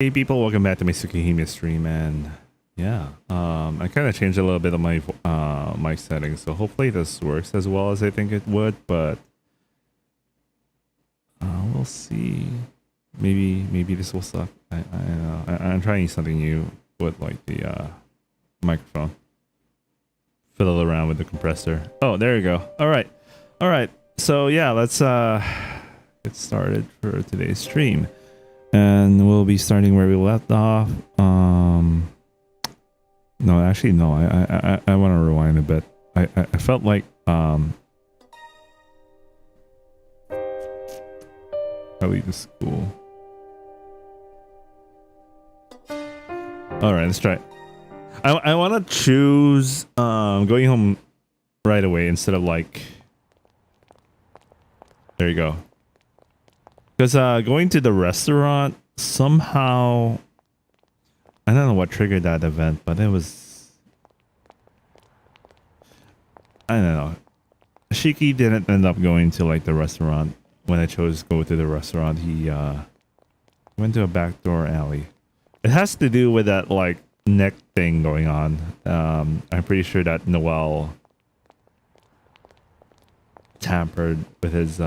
Hey people, welcome back to my Tsukihime stream, and yeah, I kind of changed a little bit of my mic settings, so hopefully this works as well as I think it would, but we'll see. Maybe this will suck. I'm trying something new with like the microphone. Fiddle around with the compressor. Oh, there you go. All right. So yeah, let's get started for today's stream. And we'll be starting where we left off. No, actually, no. I want to rewind a bit. I felt like I leave the school. All right, let's try it. I want to choose going home right away instead of like. There you go. Because going to the restaurant, somehow, I don't know what triggered that event, but it was, I don't know. Shiki didn't end up going to like the restaurant. When I chose to go to the restaurant, he went to a backdoor alley. It has to do with that like neck thing going on. I'm pretty sure that Noel tampered with his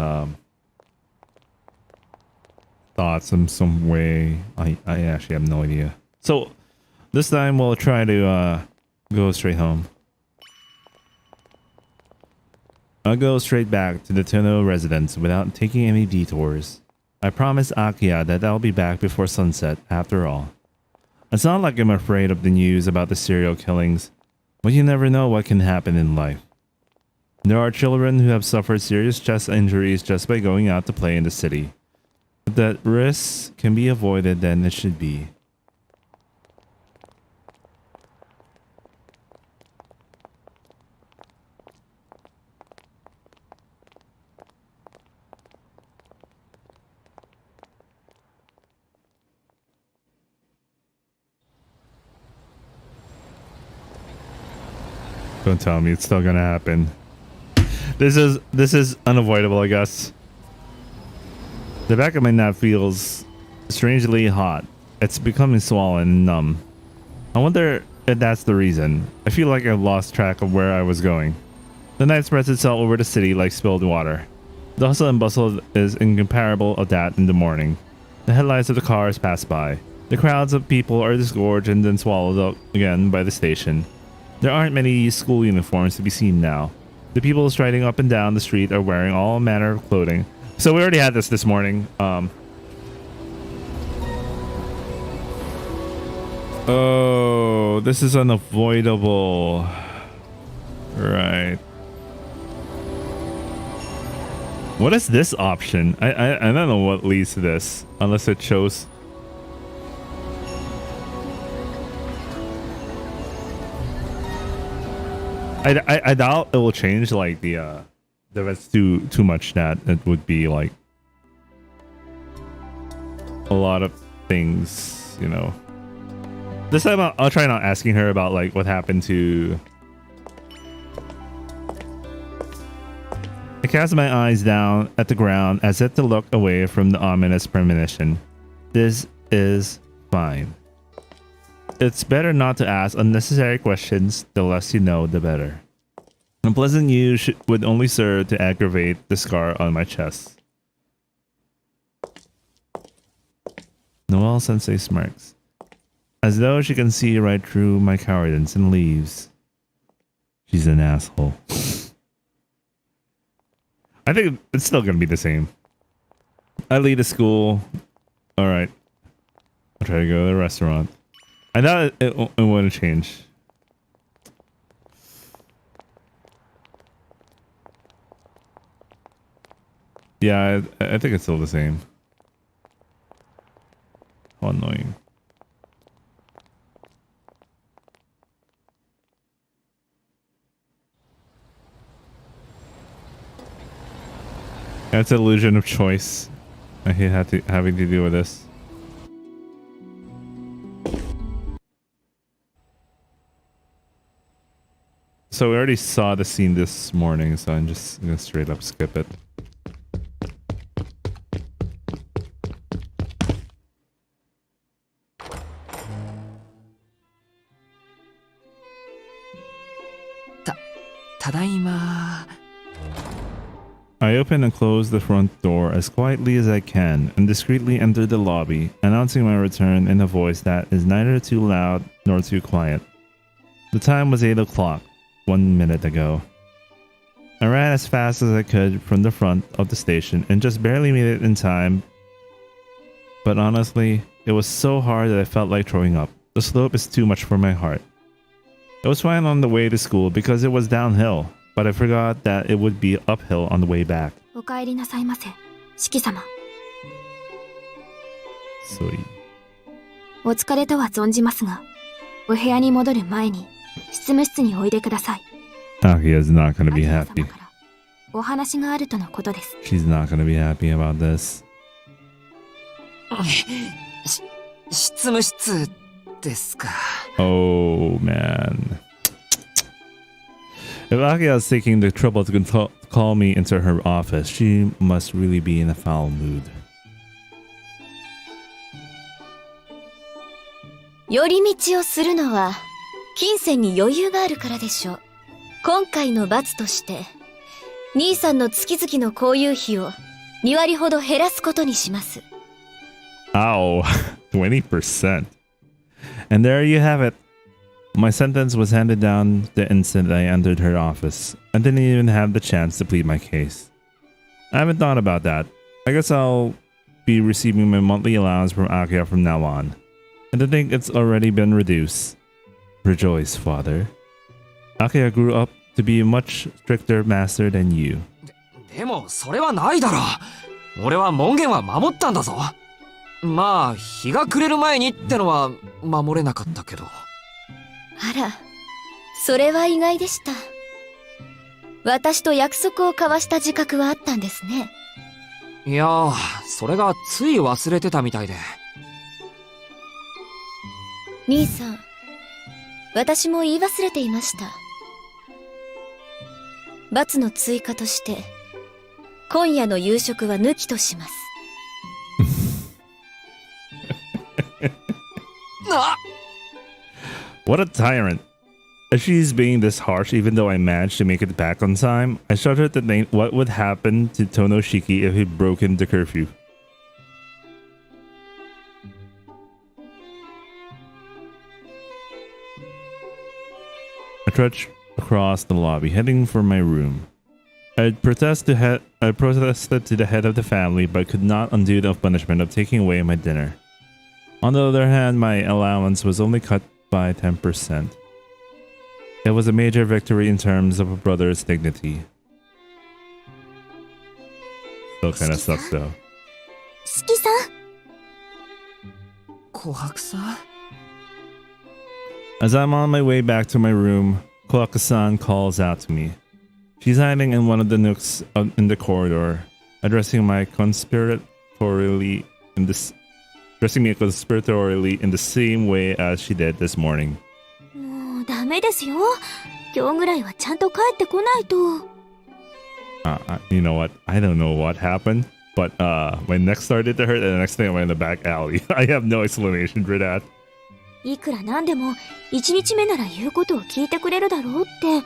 thoughts in some way. I actually have no idea. So this time we'll try to go straight home. I'll go straight back to the Tono residence without taking any detours. I promised Akia that I'll be back before sunset after all. It's not like I'm afraid of the news about the serial killings, but you never know what can happen in life. There are children who have suffered serious chest injuries just by going out to play in the city. If that risk can be avoided, then it should be. Don't tell me it's still gonna happen. This is unavoidable, I guess. The back of my neck feels strangely hot. It's becoming swollen and numb. I wonder if that's the reason. I feel like I've lost track of where I was going. The night spreads itself over the city like spilled water. The hustle and bustle is incomparable of that in the morning. The headlights of the cars pass by. The crowds of people are disgorged and then swallowed up again by the station. There aren't many school uniforms to be seen now. The people striding up and down the street are wearing all manner of clothing. So we already had this morning. Oh, this is unavoidable. Right. What is this option? I don't know what leads to this, unless it shows. I doubt it will change like the if it's too much that it would be like a lot of things, you know. This time I'll try not asking her about like what happened to. I cast my eyes down at the ground as if to look away from the ominous premonition. This is fine. It's better not to ask unnecessary questions. The less you know, the better. Unpleasant news would only serve to aggravate the scar on my chest. Noelle Sensei smirks, as though she can see right through my cowardice and leaves. She's an asshole. I think it's still gonna be the same. I leave the school. All right. I'll try to go to the restaurant. I thought it wouldn't change. Yeah, I think it's still the same. How annoying. That's an illusion of choice. I hate having to deal with this. So we already saw the scene this morning, so I'm just gonna straight up skip it. ただいま。I open and close the front door as quietly as I can and discreetly enter the lobby, announcing my return in a voice that is neither too loud nor too quiet. The time was 8 o'clock, 1 minute ago. I ran as fast as I could from the front of the station and just barely made it in time. But honestly, it was so hard that I felt like throwing up. The slope is too much for my heart. It was fine on the way to school because it was downhill, but I forgot that it would be uphill on the way back. お帰りなさいませ、四季様。Sweet. お疲れとは存じますが、お部屋に戻る前に執務室においでください。Akia's not gonna be happy. からお話があるとのことです。She's not gonna be happy about this. 執務室ですか。Oh man. If Akia is taking the trouble to call me into her office, she must really be in a foul mood. 寄り道をするのは金銭に余裕があるからでしょう。今回の罰として兄さんの月々の交友費を2割ほど減らすことにします。Ow, 20%. And there you have it. My sentence was handed down the instant I entered her office. I didn't even have the chance to plead my case. I haven't thought about that. I guess I'll be receiving my monthly allowance from Akia from now on. And to think it's already been reduced. Rejoice, father. Akia grew up to be a much stricter master than you. でもそれはないだろう。俺は門限は守ったんだぞ。まあ日が暮れる前にってのは守れなかったけど。あら、それは意外でした。私と約束を交わした自覚はあったんですね。いやー、それがつい忘れてたみたいで。兄さん、私も言い忘れていました。罰の追加として今夜の夕食は抜きとします。What a tyrant. As she's being this harsh even though I managed to make it back on time, I shuddered to think what would happen to Tonoshiki if he'd broken the curfew. I trudged across the lobby, heading for my room. I protested to the head of the family, but could not undo the punishment of taking away my dinner. On the other hand, my allowance was only cut by 10%. It was a major victory in terms of a brother's dignity. Still kinda sucks though. 四季さん。琥珀さん。As I'm on my way back to my room, Koaka-san calls out to me. She's hiding in one of the nooks in the corridor, addressing me conspiratorially in the same way as she did this morning. もうダメですよ。今日ぐらいはちゃんと帰ってこないと。You know what? I don't know what happened, but my neck started to hurt, and the next thing I went in the back alley. I have no explanation for that. いくらなんでも1日目なら言うことを聞いてくれるだろうって、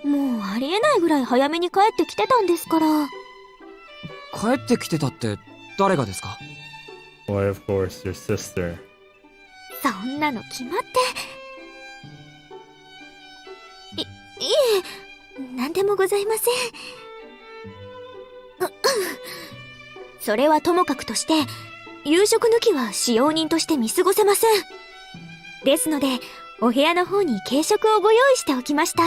もうありえないぐらい早めに帰ってきてたんですから。帰ってきてたって誰がですか？ Why, of course, your sister. そんなの決まって。いえ、なんでもございません。それはともかくとして、夕食抜きは使用人として見過ごせません。ですので、お部屋の方に軽食をご用意しておきました。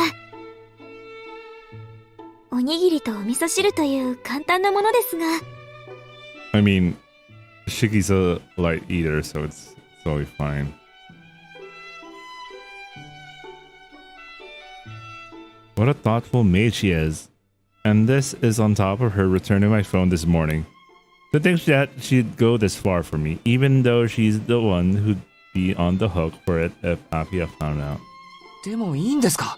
おにぎりとお味噌汁という簡単なものですが。I mean, Shiki's a light eater, so it's totally fine. What a thoughtful maid she is. And this is on top of her returning my phone this morning. To think that she'd go this far for me, even though she's the one who'd be on the hook for it if Akia found out. でもいいんですか？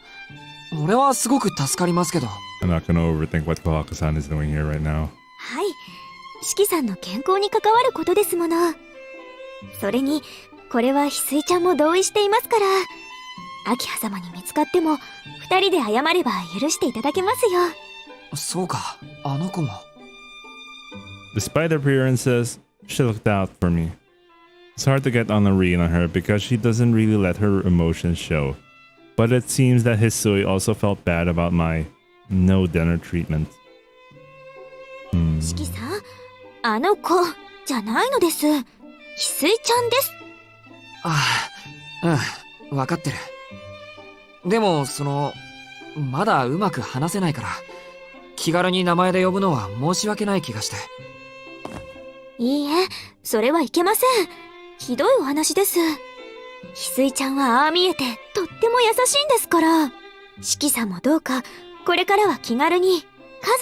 俺はすごく助かりますけど。I'm not gonna overthink what Kohaka-san is doing here right now. はい。四季さんの健康に関わることですもの。それに、これは翡翠ちゃんも同意していますから。明葉様に見つかっても、二人で謝れば許していただけますよ。そうか、あの子も。Despite her appearances, she looked out for me. It's hard to get on a read on her because she doesn't really let her emotions show. But it seems that Hisui also felt bad about my no dinner treatment. 四季さん、あの子じゃないのです。翡翠ちゃんです。ああ、うん、わかってる。でも、まだうまく話せないから、気軽に名前で呼ぶのは申し訳ない気がして。いいえ、それはいけません。ひどいお話です。翡翠ちゃんはああ見えてとっても優しいんですから。四季さんもどうかこれからは気軽に家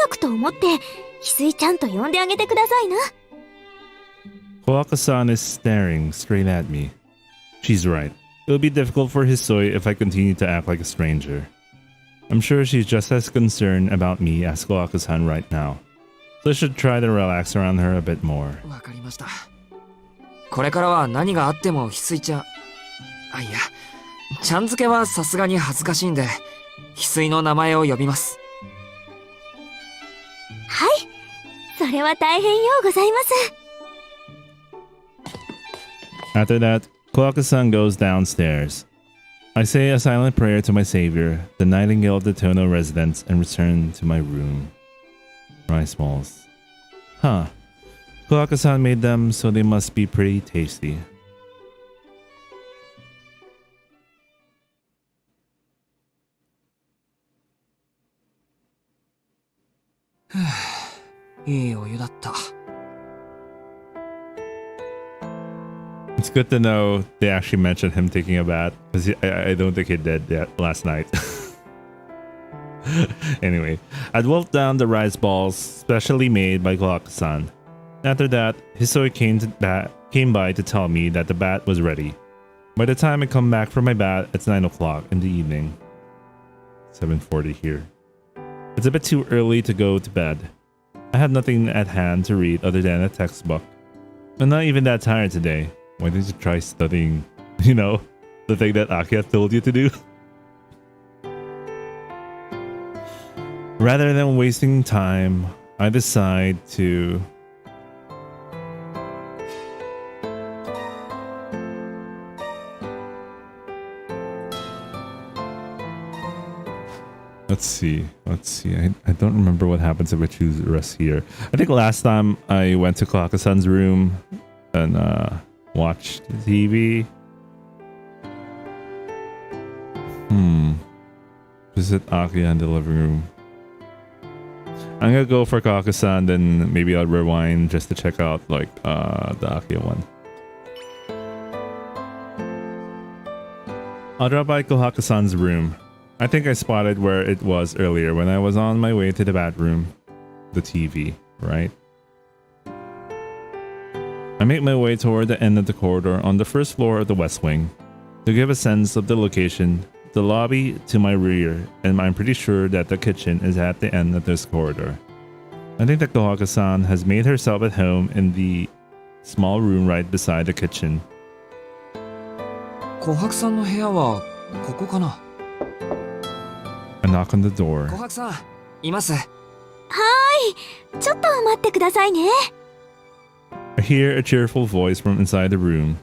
族と思って翡翠ちゃんと呼んであげてくださいな。Koaka-san is staring straight at me. She's right. It'll be difficult for Hisui if I continue to act like a stranger. I'm sure she's just as concerned about me as Koaka-san right now. So I should try to relax around her a bit more. わかりました。これからは何があっても翡翠ちゃん、いや、ちゃん付けはさすがに恥ずかしいんで、翡翠の名前を呼びます。はい、それは大変ようございます。After that, Koaka-san goes downstairs. I say a silent prayer to my savior, the nightingale of the Tono residence, and return to my room. Rice balls. Huh. Koaka-san made them, so they must be pretty tasty. It's good to know they actually mentioned him taking a bath, because I don't think he did that last night. Anyway, I'd wolfed down the rice balls specially made by Koaka-san. After that, Hisui came by to tell me that the bath was ready. By the time I come back from my bath, it's 9 o'clock in the evening. 7:40 here. It's a bit too early to go to bed. I have nothing at hand to read other than a textbook. I'm not even that tired today. Why didn't you try studying, the thing that Akia told you to do? Rather than wasting time, I decide to... Let's see. I don't remember what happens if I choose rest here. I think last time I went to Koaka-san's room and watched TV. Visit Akia in the living room. I'm gonna go for Koaka-san, then maybe I'll rewind just to check out the Akia one. I'll drop by Koaka-san's room. I think I spotted where it was earlier when I was on my way to the bathroom. The TV, right? I make my way toward the end of the corridor on the first floor of the West Wing. To give a sense of the location, the lobby to my rear, and I'm pretty sure that the kitchen is at the end of this corridor. I think that Koaka-san has made herself at home in the small room right beside the kitchen. 琥珀さんの部屋はここかな。I knock on the door. 琥珀さん、います。はーい、ちょっと待ってくださいね。I hear a cheerful voice from inside the room.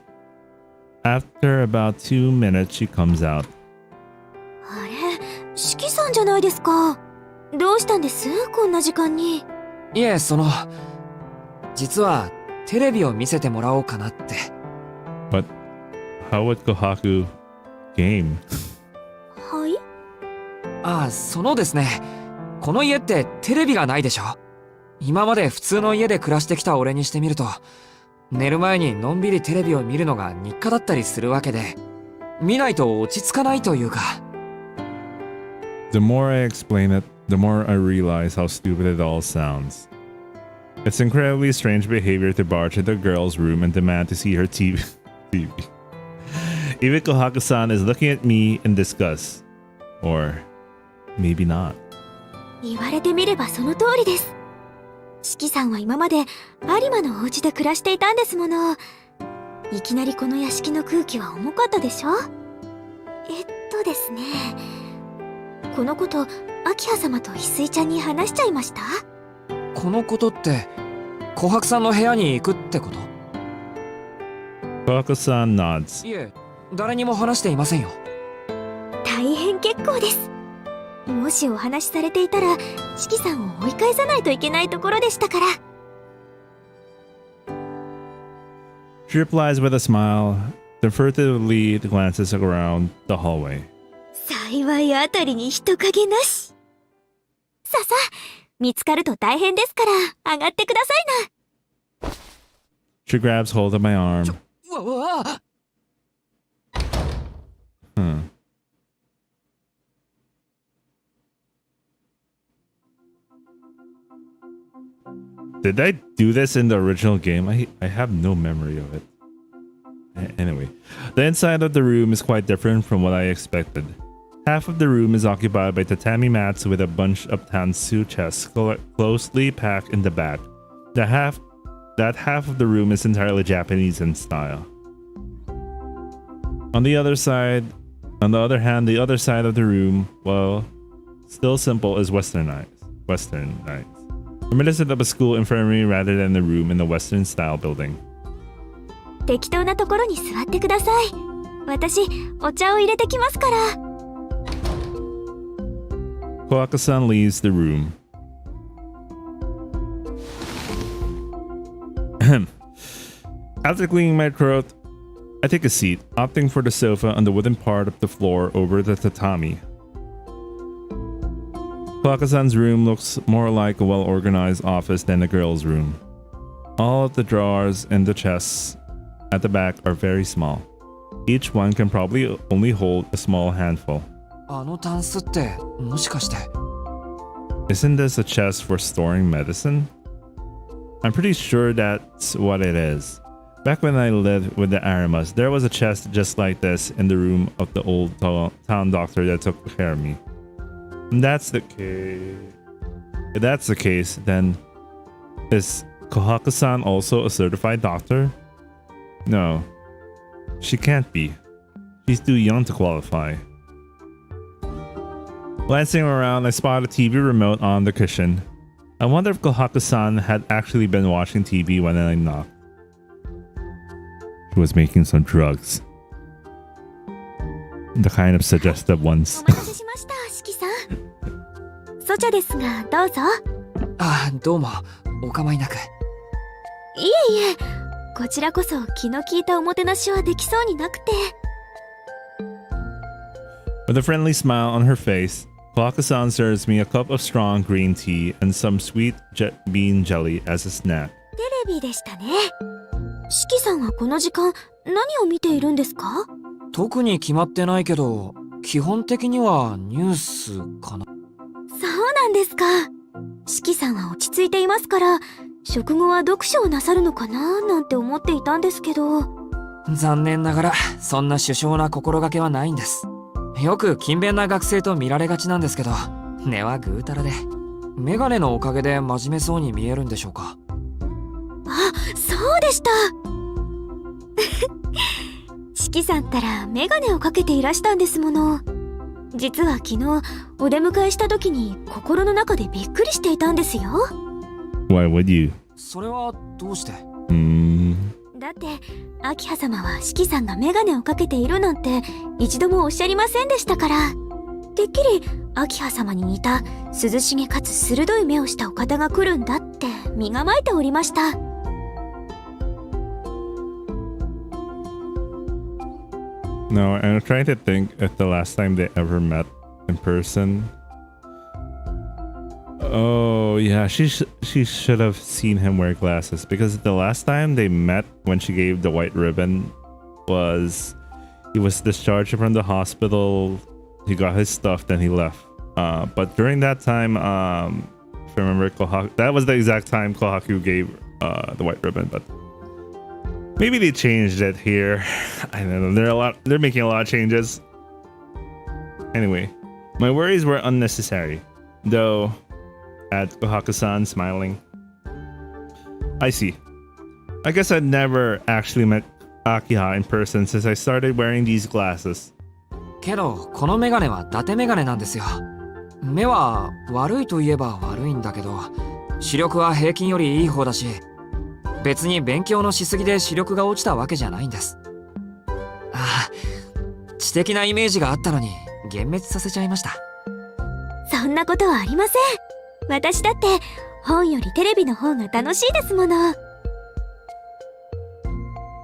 After about 2 minutes, she comes out. あれ、四季さんじゃないですか。どうしたんです？こんな時間に。いえ、実はテレビを見せてもらおうかなって。But how would Kohaku game? はい？ですね。この家ってテレビがないでしょ。今まで普通の家で暮らしてきた俺にしてみると、寝る前にのんびりテレビを見るのが日課だったりするわけで、見ないと落ち着かないというか。The more I explain it, the more I realize how stupid it all sounds. It's incredibly strange behavior to barge into a girl's room and demand to see her TV. Even Kohaku-san is looking at me in disgust. Or maybe not. 言われてみればその通りです。四季さんは今まで有馬のお家で暮らしていたんですもの。いきなりこの屋敷の空気は重かったでしょ？ですね。このこと、秋葉様と翡翠ちゃんに話しちゃいました？このことって、琥珀さんの部屋に行くってこと？ Kohaku-san nods. いえ、誰にも話していませんよ。大変結構です。もしお話しされていたら、四季さんを追い返さないといけないところでしたから。She replies with a smile, then furtively glances around the hallway. 幸いあたりに人影なし。さあさあ、見つかると大変ですから、上がってくださいな。She grabs hold of my arm. うわ Did I do this in the original game? I have no memory of it. Anyway, the inside of the room is quite different from what I expected. Half of the room is occupied by tatami mats with a bunch of tansu chests closely packed in the back. That half of the room is entirely Japanese in style. On the other hand, the other side of the room, well, still simple, is westernized. Reminiscent of a school infirmary rather than a room in the Western style building. 適当なところに座ってください。私、お茶を入れてきますから。Kohaku-san leaves the room. After cleaning my throat, I take a seat, opting for the sofa on the wooden part of the floor over the tatami. Kohaku-san's room looks more like a well-organized office than a girl's room. All of the drawers and the chests at the back are very small. Each one can probably only hold a small handful. あのタンスってもしかして Isn't this a chest for storing medicine? I'm pretty sure that's what it is. Back when I lived with the Arimas, there was a chest just like this in the room of the old town doctor that took care of me. And that's the case. If that's the case, then is Kohaku-san also a certified doctor? No, she can't be. She's too young to qualify. Glancing around, I spot a TV remote on the cushion. I wonder if Kohaku-san had actually been watching TV when I knocked. She was making some drugs. The kind of suggestive ones. お待たせしました、四季さん。ソチャですが、どうぞ。あ、どうも、お構いなく。いえいえ、こちらこそ気の利いたおもてなしはできそうになくて。With a friendly smile on her face, Kohaku-san serves me a cup of strong green tea and some sweet bean jelly as a snack. テレビでしたね。四季さんはこの時間、何を見ているんですか？特に決まってないけど、基本的にはニュースかな。そうなんですか。四季さんは落ち着いていますから、食後は読書をなさるのかななんて思っていたんですけど。残念ながら、そんな殊勝な心がけはないんです。よく勤勉な学生と見られがちなんですけど、根はぐうたらで、メガネのおかげで真面目そうに見えるんでしょうか。あ、そうでした。四季さんったらメガネをかけていらしたんですもの。実は昨日お出迎えした時に心の中でびっくりしていたんですよ。Why would you? それはどうして？だって秋葉様は四季さんがメガネをかけているなんて一度もおっしゃりませんでしたから。てっきり秋葉様に似た涼しげかつ鋭い目をしたお方が来るんだって身構えておりました。No, I'm trying to think if the last time they ever met in person. Oh yeah, she should have seen him wear glasses because the last time they met when she gave the white ribbon was he was discharged from the hospital. He got his stuff, then he left. But during that time, if I remember, that was the exact time Kohaku gave the white ribbon. But maybe they changed it here. I don't know. They're making a lot of changes. Anyway, my worries were unnecessary, though. At Kohaku-san, smiling. I see. I guess I'd never actually met Akiha in person since I started wearing these glasses. けど、このメガネは伊達メガネなんですよ。目は悪いといえば悪いんだけど、視力は平均よりいい方だし、別に勉強のしすぎで視力が落ちたわけじゃないんです。ああ、知的なイメージがあったのに幻滅させちゃいました。そんなことはありません。私だって本よりテレビの方が楽しいですもの。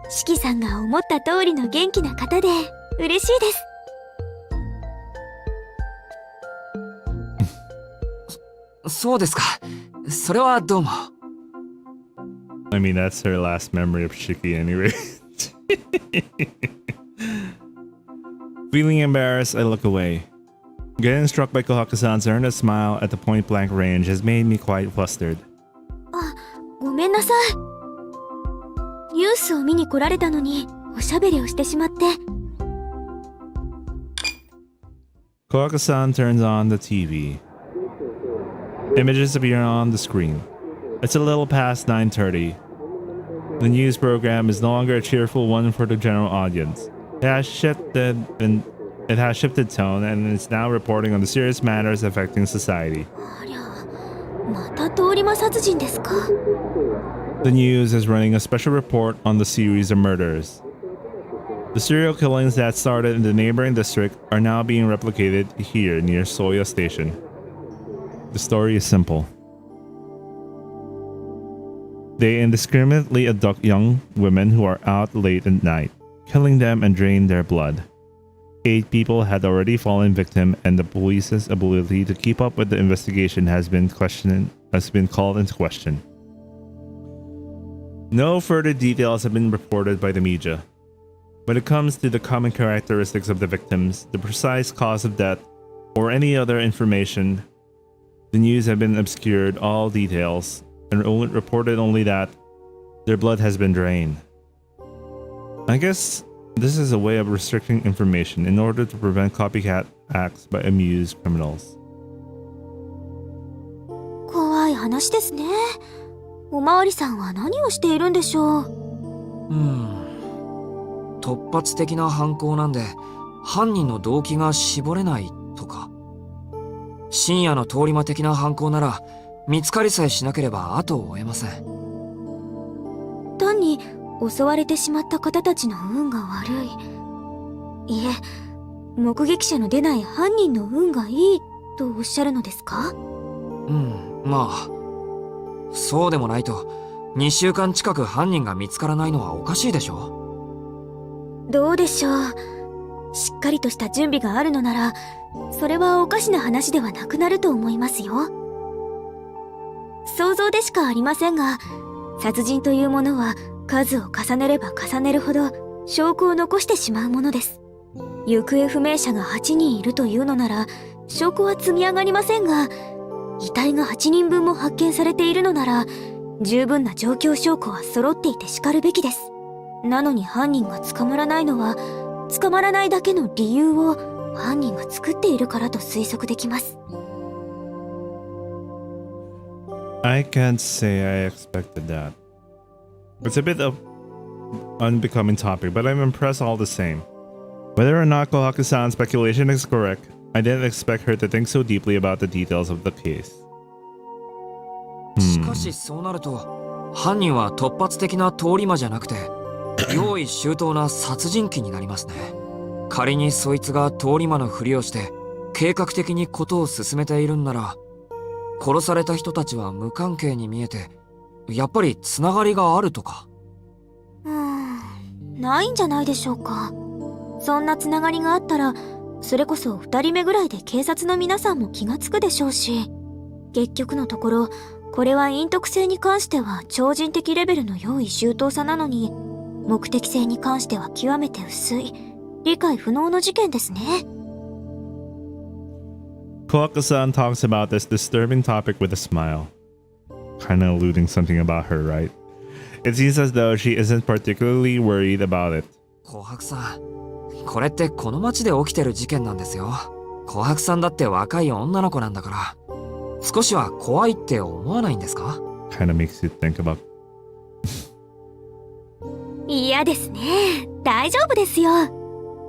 四季さんが思った通りの元気な方で嬉しいです。そうですか。それはどうも。I mean, that's her last memory of Shiki anyway. Feeling embarrassed, I look away. Getting struck by Kohaka-san's earnest smile at the point-blank range has made me quite flustered. あ、ごめんなさい。ニュースを見に来られたのにおしゃべりをしてしまって。Kohaka-san turns on the TV. Images appear on the screen. It's a little past 9:30. The news program is no longer a cheerful one for the general audience. It has shifted tone and is now reporting on the serious matters affecting society. ありゃ、また通り魔殺人ですか。The news is running a special report on the series of murders. The serial killings that started in the neighboring district are now being replicated here near Soya Station. The story is simple. They indiscriminately abduct young women who are out late at night, killing them and drain their blood. 8 people had already fallen victim, and the police's ability to keep up with the investigation has been called into question. No further details have been reported by the media. When it comes to the common characteristics of the victims, the precise cause of death, or any other information, the news have been obscured all details and reported only that their blood has been drained. I guess this is a way of restricting information in order to prevent copycat acts by amused criminals. 怖い話ですね。おまわりさんは何をしているんでしょう。突発的な犯行なんで犯人の動機が絞れないとか。深夜の通り魔的な犯行なら見つかりさえしなければ後を追えません。単に襲われてしまった方たちの運が悪い。いえ、目撃者の出ない犯人の運がいいとおっしゃるのですか？まあそうでもないと2週間近く犯人が見つからないのはおかしいでしょ。どうでしょう。しっかりとした準備があるのならそれはおかしな話ではなくなると思いますよ。想像でしかありませんが、殺人というものは数を重ねれば重ねるほど証拠を残してしまうものです。行方不明者が8人いるというのなら証拠は積み上がりませんが、遺体が8人分も発見されているのなら十分な状況証拠は揃っていてしかるべきです。なのに犯人が捕まらないのは、捕まらないだけの理由を犯人が作っているからと推測できます。I can't say I expected that. It's a bit of unbecoming topic, but I'm impressed all the same. Whether or not Kohaku-san's speculation is correct, I didn't expect her to think so deeply about the details of the case. しかしそうなると犯人は突発的な通り魔じゃなくて用意周到な殺人鬼になりますね。仮にそいつが通り魔のふりをして計画的にことを進めているんなら、殺された人たちは無関係に見えてやっぱりつながりがあるとか。ないんじゃないでしょうか。そんなつながりがあったらそれこそ2人目ぐらいで警察の皆さんも気がつくでしょうし、結局のところこれは陰徳性に関しては超人的レベルの用意周到さなのに、目的性に関しては極めて薄い理解不能の事件ですね。Kohaku-san talks about this disturbing topic with a smile, kind of alluding something about her, right? It seems as though she isn't particularly worried about it. 琥珀さん、これってこの町で起きてる事件なんですよ。琥珀さんだって若い女の子なんだから、少しは怖いって思わないんですか？ Kind of makes you think about. 嫌ですね。大丈夫ですよ。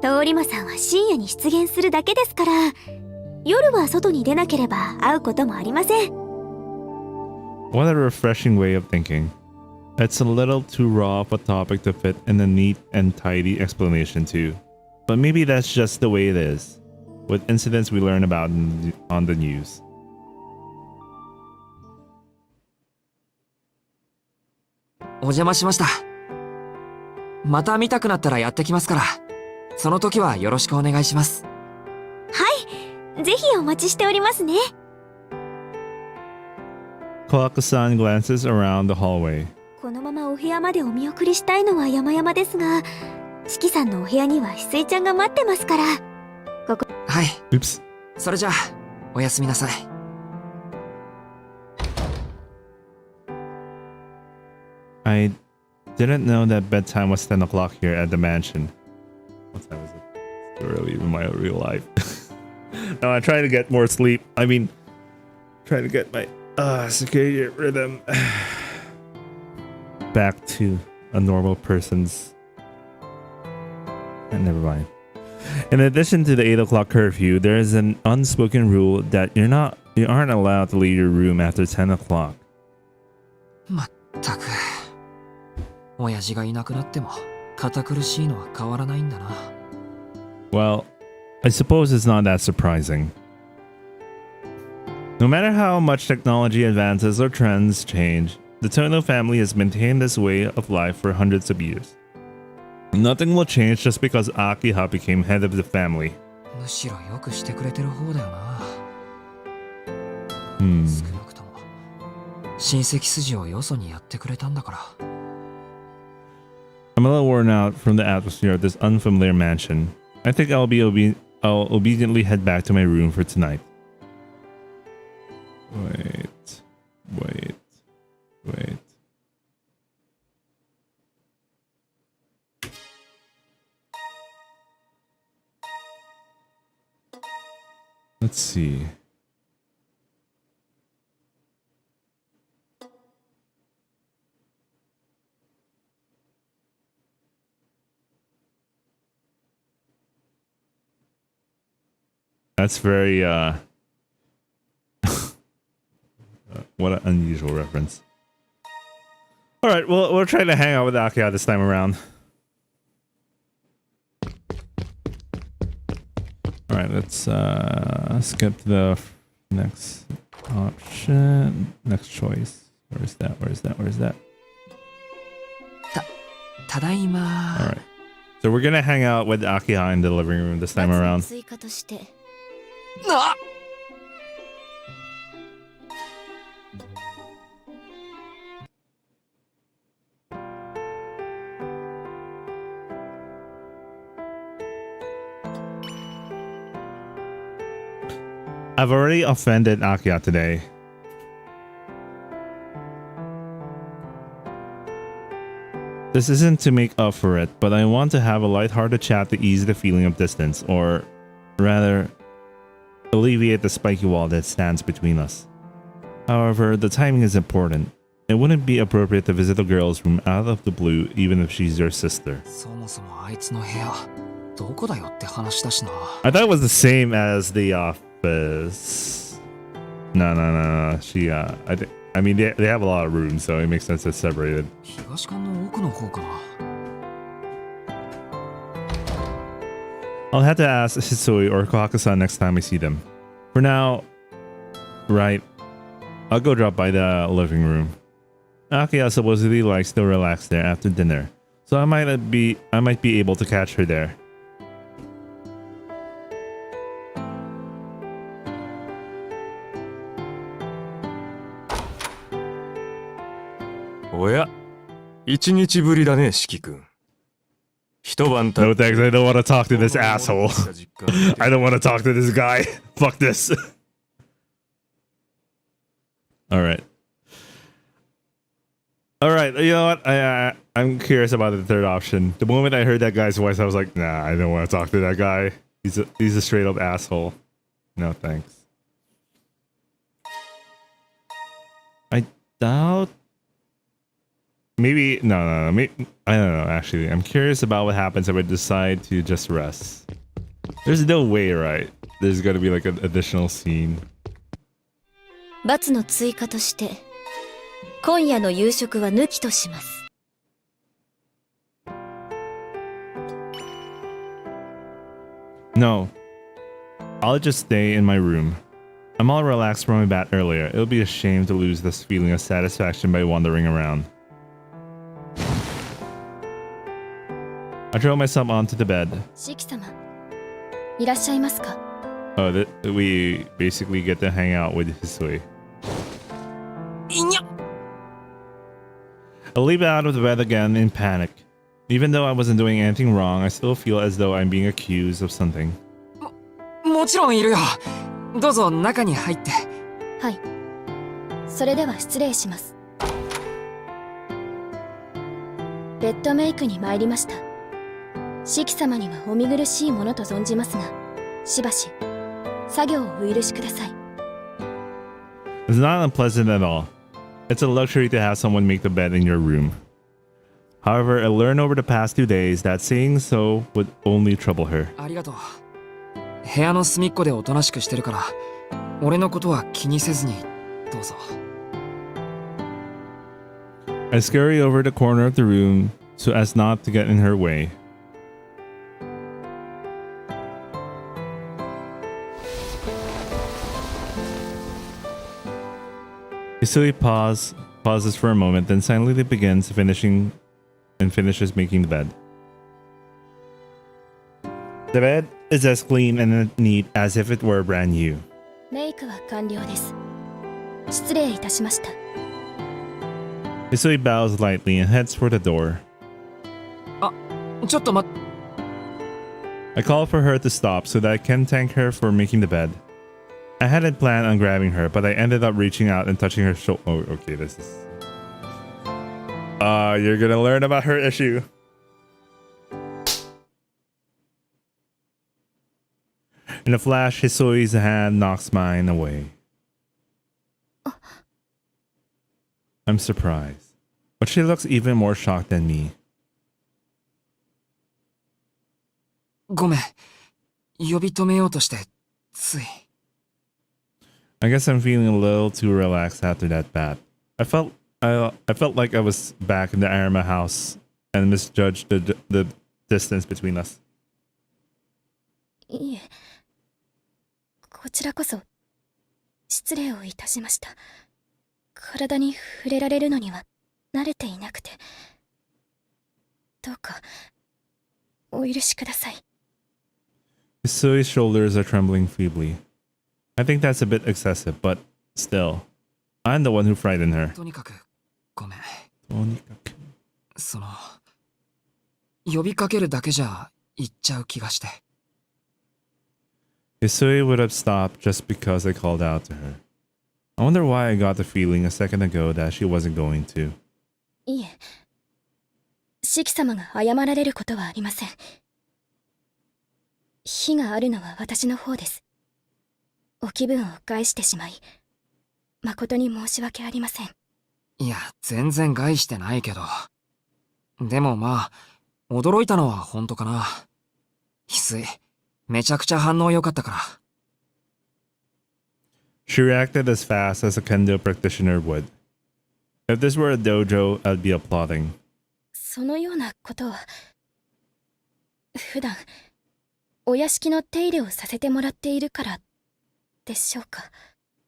通り魔さんは深夜に出現するだけですから。夜は外に出なければ会うこともありません。 What a refreshing way of thinking. It's a little too raw of a topic to fit in a neat and tidy explanation too. But maybe that's just the way it is, with incidents we learn about on the news. お邪魔しました。また見たくなったらやってきますから、その時はよろしくお願いします。はい、ぜひお待ちしておりますね。 Kohaku-san glances around the hallway. このままお部屋までお見送りしたいのは山々ですが、四季さんのお部屋には翡翠ちゃんが待ってますから。はい。 Oops. それじゃあ、おやすみなさい。I didn't know that bedtime was 10 o'clock here at the mansion. What time is it? It's too early in my real life. No, I try to get more sleep. I mean, try to get my circadian rhythm back to a normal person's. And never mind. In addition to the 8 o'clock curfew, there is an unspoken rule that you aren't allowed to leave your room after 10 o'clock. まったく。親父がいなくなっても堅苦しいのは変わらないんだな。Well, I suppose it's not that surprising. No matter how much technology advances or trends change, the Tono family has maintained this way of life for hundreds of years. Nothing will change just because Akiha became head of the family. むしろよくしてくれてる方だよな。少なくとも親戚筋をよそにやってくれたんだから。I'm a little worn out from the atmosphere of this unfamiliar mansion. I think I'll obediently head back to my room for tonight. Wait. Let's see. That's very what an unusual reference. All right, well, we'll try to hang out with Akiha this time around. All right, let's skip to the next option. Next choice. Where's that? ただいま。 All right. So we're gonna hang out with Akiha in the living room this time around. 追加として あ I've already offended Akiha today. This isn't to make up for it, but I want to have a lighthearted chat to ease the feeling of distance, or rather, alleviate the spiky wall that stands between us. However, the timing is important. It wouldn't be appropriate to visit a girl's room out of the blue, even if she's your sister. そもそもあいつの部屋どこだよって話だしな。 I thought it was the same as the office. No. I mean, they have a lot of rooms, so it makes sense it's separated. 東館の奥の方かな。 I'll have to ask Hisui or Kohaku-san next time I see them. For now, right, I'll go drop by the living room. Akiha supposedly likes to relax there after dinner, so I might be able to catch her there. おや、一日ぶりだね、四季君。一晩経 No って thanks, I don't want to talk to this asshole. I don't want to talk to this guy. Fuck this. Alright. Alright, you know what? I'm curious about the third option. The moment I heard that guy's voice, I was like, nah, I don't want to talk to that guy. He's a straight up asshole. No thanks. I doubt... Maybe... No. Maybe, I don't know, actually. I'm curious about what happens if I decide to just rest. There's no way, right? there's gotta be like an additional scene. 罰の追加として、今夜の夕食は抜きとします。No. I'll just stay in my room. I'm all relaxed from my bath earlier. It would be a shame to lose this feeling of satisfaction by wandering around. I throw myself onto the bed. シキ様、いらっしゃいますか? Oh, we basically get to hang out with Hisui. いにゃ I leap out of the bed again in panic. Even though I wasn't doing anything wrong, I still feel as though I'm being accused of something. もちろんいるよ。どうぞ中に入って。はい。それでは失礼します。ベッドメイクに参りました。シキ様にはお見苦しいものと存じますが、しばし作業をお許しください。It's not unpleasant at all. It's a luxury to have someone make the bed in your room. However, I learned over the past 2 days that saying so would only trouble her. ありがとう。部屋の隅っこでおとなしくしてるから、俺のことは気にせずにどうぞ。I scurry over the corner of the room so as not to get in her way. Hisui pauses for a moment, then silently begins finishes making the bed. The bed is as clean and neat as if it were brand new. メイクは完了です。失礼いたしました。Hisui bows lightly and heads for the door. ちょっと待っ I call for her to stop so that I can thank her for making the bed. I hadn't planned on grabbing her, but I ended up reaching out and touching her shoulder. Oh, okay, this is... you're gonna learn about her issue. In a flash, Hisui's hand knocks mine away. I'm surprised, but she looks even more shocked than me. ごめん。呼び止めようとしてつい。I guess I'm feeling a little too relaxed after that bath. I felt like I was back in the Arima house and misjudged the distance between us. いえ、こちらこそ失礼をいたしました。体に触れられるのには慣れていなくて、どうかお許しください。Hisui's shoulders are trembling feebly. I think that's a bit excessive, but still, I'm the one who frightened her. とにかくごめん。とにかく。その呼びかけるだけじゃ言っちゃう気がして。Hisui would have stopped just because I called out to her. I wonder why I got the feeling a second ago that she wasn't going to. いえ、シキ様が謝られることはありません。非があるのは私の方です。お気分を害してしまい、誠に申し訳ありません。いや、全然害してないけど。でもまあ、驚いたのは本当かな。翡翠、めちゃくちゃ反応良かったから。She reacted as fast as a kendo practitioner would. If this were a dojo, I'd be applauding. そのようなことは、普段、お屋敷の手入れをさせてもらっているからでしょうか。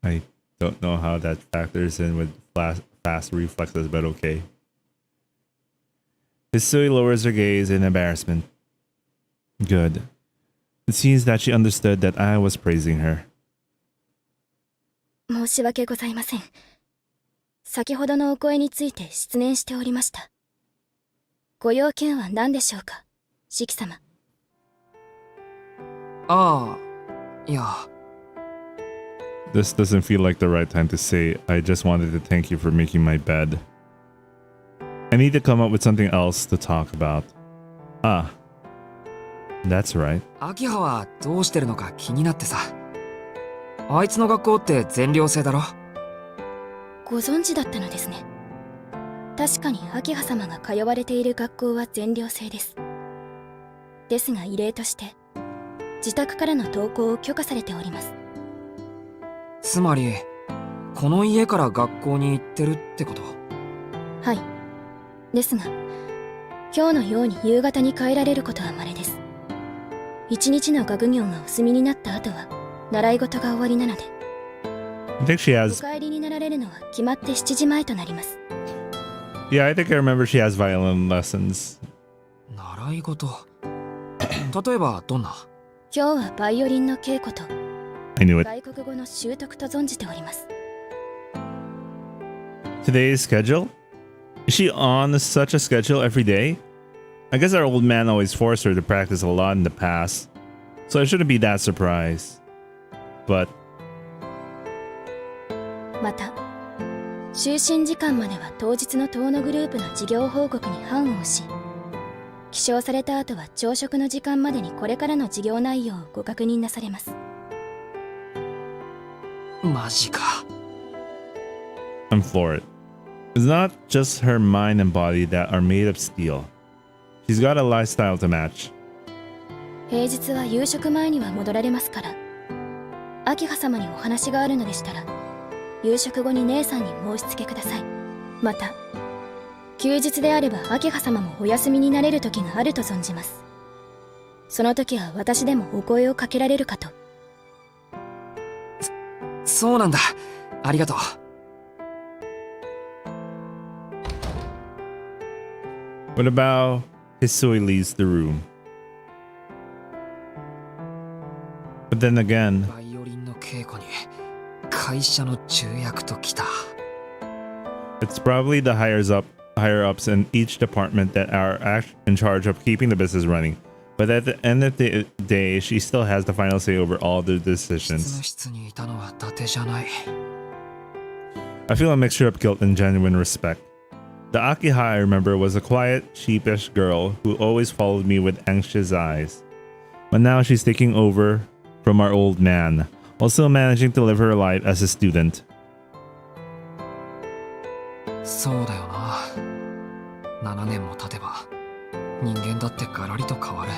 I don't know how that factors in with fast reflexes, but okay. Hisui lowers her gaze in embarrassment. Good. It seems that she understood that I was praising her. 申し訳ございません。先ほどのお声について失念しておりました。ご用件は何でしょうか、シキ様。ああ、いや。This doesn't feel like the right time to say, I just wanted to thank you for making my bed. I need to come up with something else to talk about. Ah, that's right. 秋葉はどうしてるのか気になってさ。あいつの学校って全寮制だろ？ご存知だったのですね。確かに秋葉様が通われている学校は全寮制です。ですが異例として、自宅からの登校を許可されております。つまり、この家から学校に行ってるってこと？はい。ですが、今日のように夕方に帰られることは稀です。一日の学業がお済みになった後は、習い事が終わりなので、I think she お has. 帰りになられるのは決まって7時前となります。Yeah, I think I remember she has violin lessons. 習い事。例えば、どんな？今日はバイオリンの稽古と I knew it. 外国語の習得と存じております。Today's schedule? Is she on such a schedule every day? I guess our old man always forced her to practice a lot in the past, so I shouldn't be that surprised. But また、就寝時間までは当日の遠野グループの事業報告に判をし、起床された後は朝食の時間までにこれからの事業内容をご確認なされます。マジか。I'm floored. It's not just her mind and body that are made of steel. She's got a lifestyle to match. 平日は夕食前には戻られますから、秋葉様にお話があるのでしたら、夕食後に姉さんに申し付けください。また、休日であれば秋葉様もお休みになれる時があると存じます。その時は私でもお声をかけられるかと。そうなんだ。ありがとう。What about Hisui leaves the room? But then again, バイオリンの稽古に会社の重役ときた。it's probably the higher ups in each department that are in charge of keeping the business running. But at the end of the day, she still has the final say over all the 執 decisions. 務室にいたのは伊達じゃない。I feel a mixture of guilt and genuine respect. The Akiha I remember was a quiet, sheepish girl who always followed me with anxious eyes. But now she's taking over from our old man, while still managing to live her life as a student. そうだよな。7年も経てば人間だってガラリと変わる。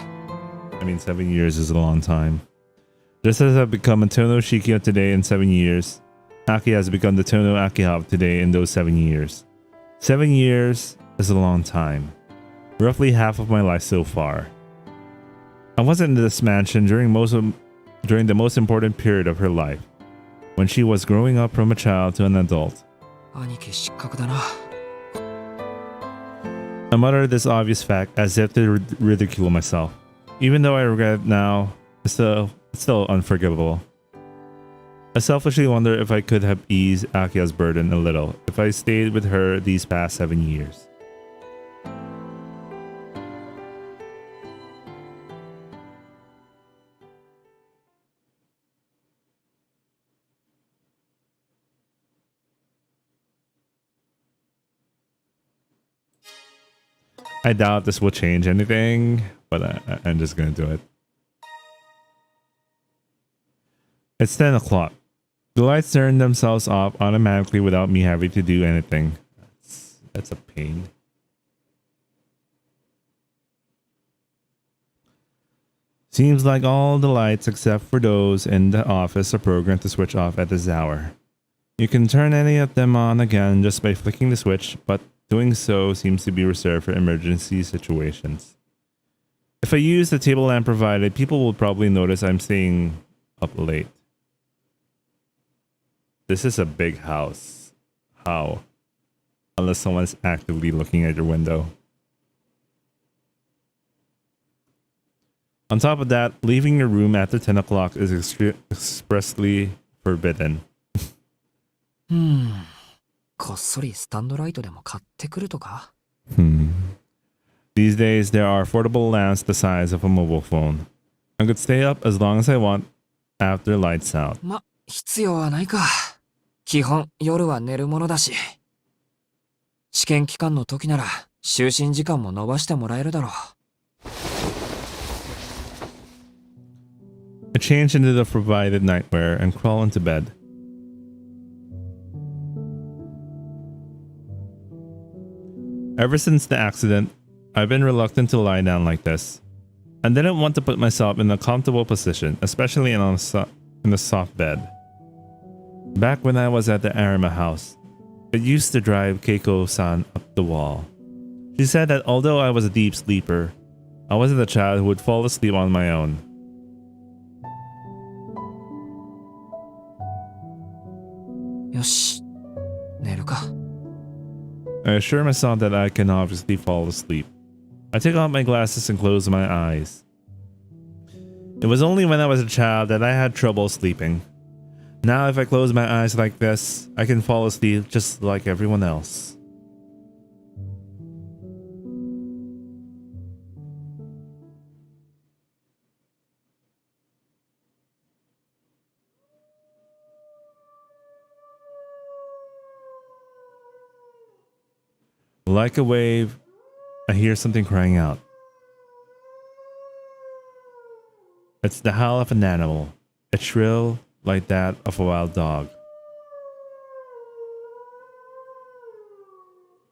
I mean, 7 years is a long time. Just as I've become a Tono Shiki of today in 7 years, Aki has become the Tono Akiha of today in those 7 years. 7 years is a long time. Roughly half of my life so far. I wasn't in this mansion during the most important period of her life, when she was growing up from a child to an adult. 兄貴失格だな。I muttered this obvious fact as if to ridicule myself. Even though I regret it now, it's still unforgivable. I selfishly wonder if I could have eased Akia's burden a little if I stayed with her these past 7 years. I doubt this will change anything, but I'm just gonna do it. It's 10 o'clock. The lights turn themselves off automatically without me having to do anything. That's a pain. Seems like all the lights except for those in the office are programmed to switch off at this hour. You can turn any of them on again just by flicking the switch, but doing so seems to be reserved for emergency situations. If I use the table lamp provided, people will probably notice I'm staying up late. This is a big house. How? Unless someone's actively looking at your window. On top of that, leaving your room after 10 o'clock is expressly forbidden. こっそりスタンドライトでも買ってくるとか？ These days, there are affordable lamps the size of a mobile phone. I could stay up as long as I want after lights out. ま、必要はないか。基本夜は寝るものだし。試験期間の時なら就寝時間も伸ばしてもらえるだろう。I change into the provided nightwear and crawl into bed. Ever since the accident, I've been reluctant to lie down like this. I didn't want to put myself in a comfortable position, especially in a soft bed. Back when I was at the Arima house, it used to drive Keiko-san up the wall. She said that although I was a deep sleeper, I wasn't a child who would fall asleep on my own. Yoshi, 寝るか. I assure myself that I can obviously fall asleep. I take off my glasses and close my eyes. It was only when I was a child that I had trouble sleeping. Now if I close my eyes like this, I can fall asleep just like everyone else. Like a wave, I hear something crying out. It's the howl of an animal, a shrill like that of a wild dog.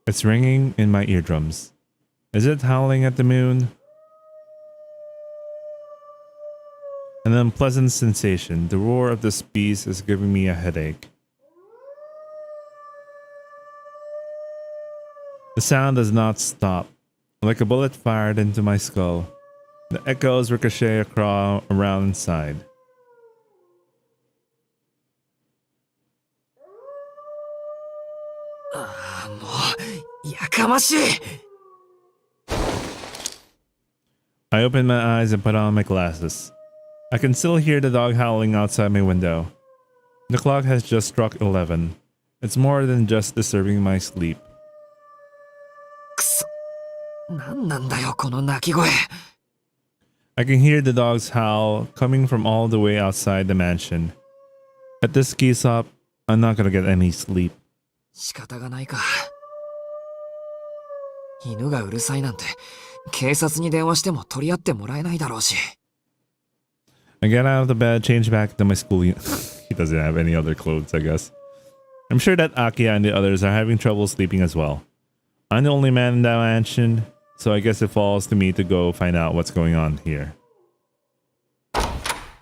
It's ringing in my eardrums. Is it howling at the moon? An unpleasant sensation. The roar of this beast is giving me a headache. The sound does not stop. Like a bullet fired into my skull, the echoes ricochet around inside. I open my eyes and put on my glasses. I can still hear the dog howling outside my window. The clock has just struck 11. It's more than just disturbing my sleep. 何なんだよこの鳴き声. I can hear the dog's howl coming from all the way outside the mansion. At this ski stop, I'm not gonna get any sleep. 仕方がないか。犬がうるさいなんて警察に電話しても取り合ってもらえないだろうし。I get out of the bed, change back to my school. He doesn't have any other clothes, I guess. I'm sure that Akia and the others are having trouble sleeping as well. I'm the only man in that mansion, so I guess it falls to me to go find out what's going on here.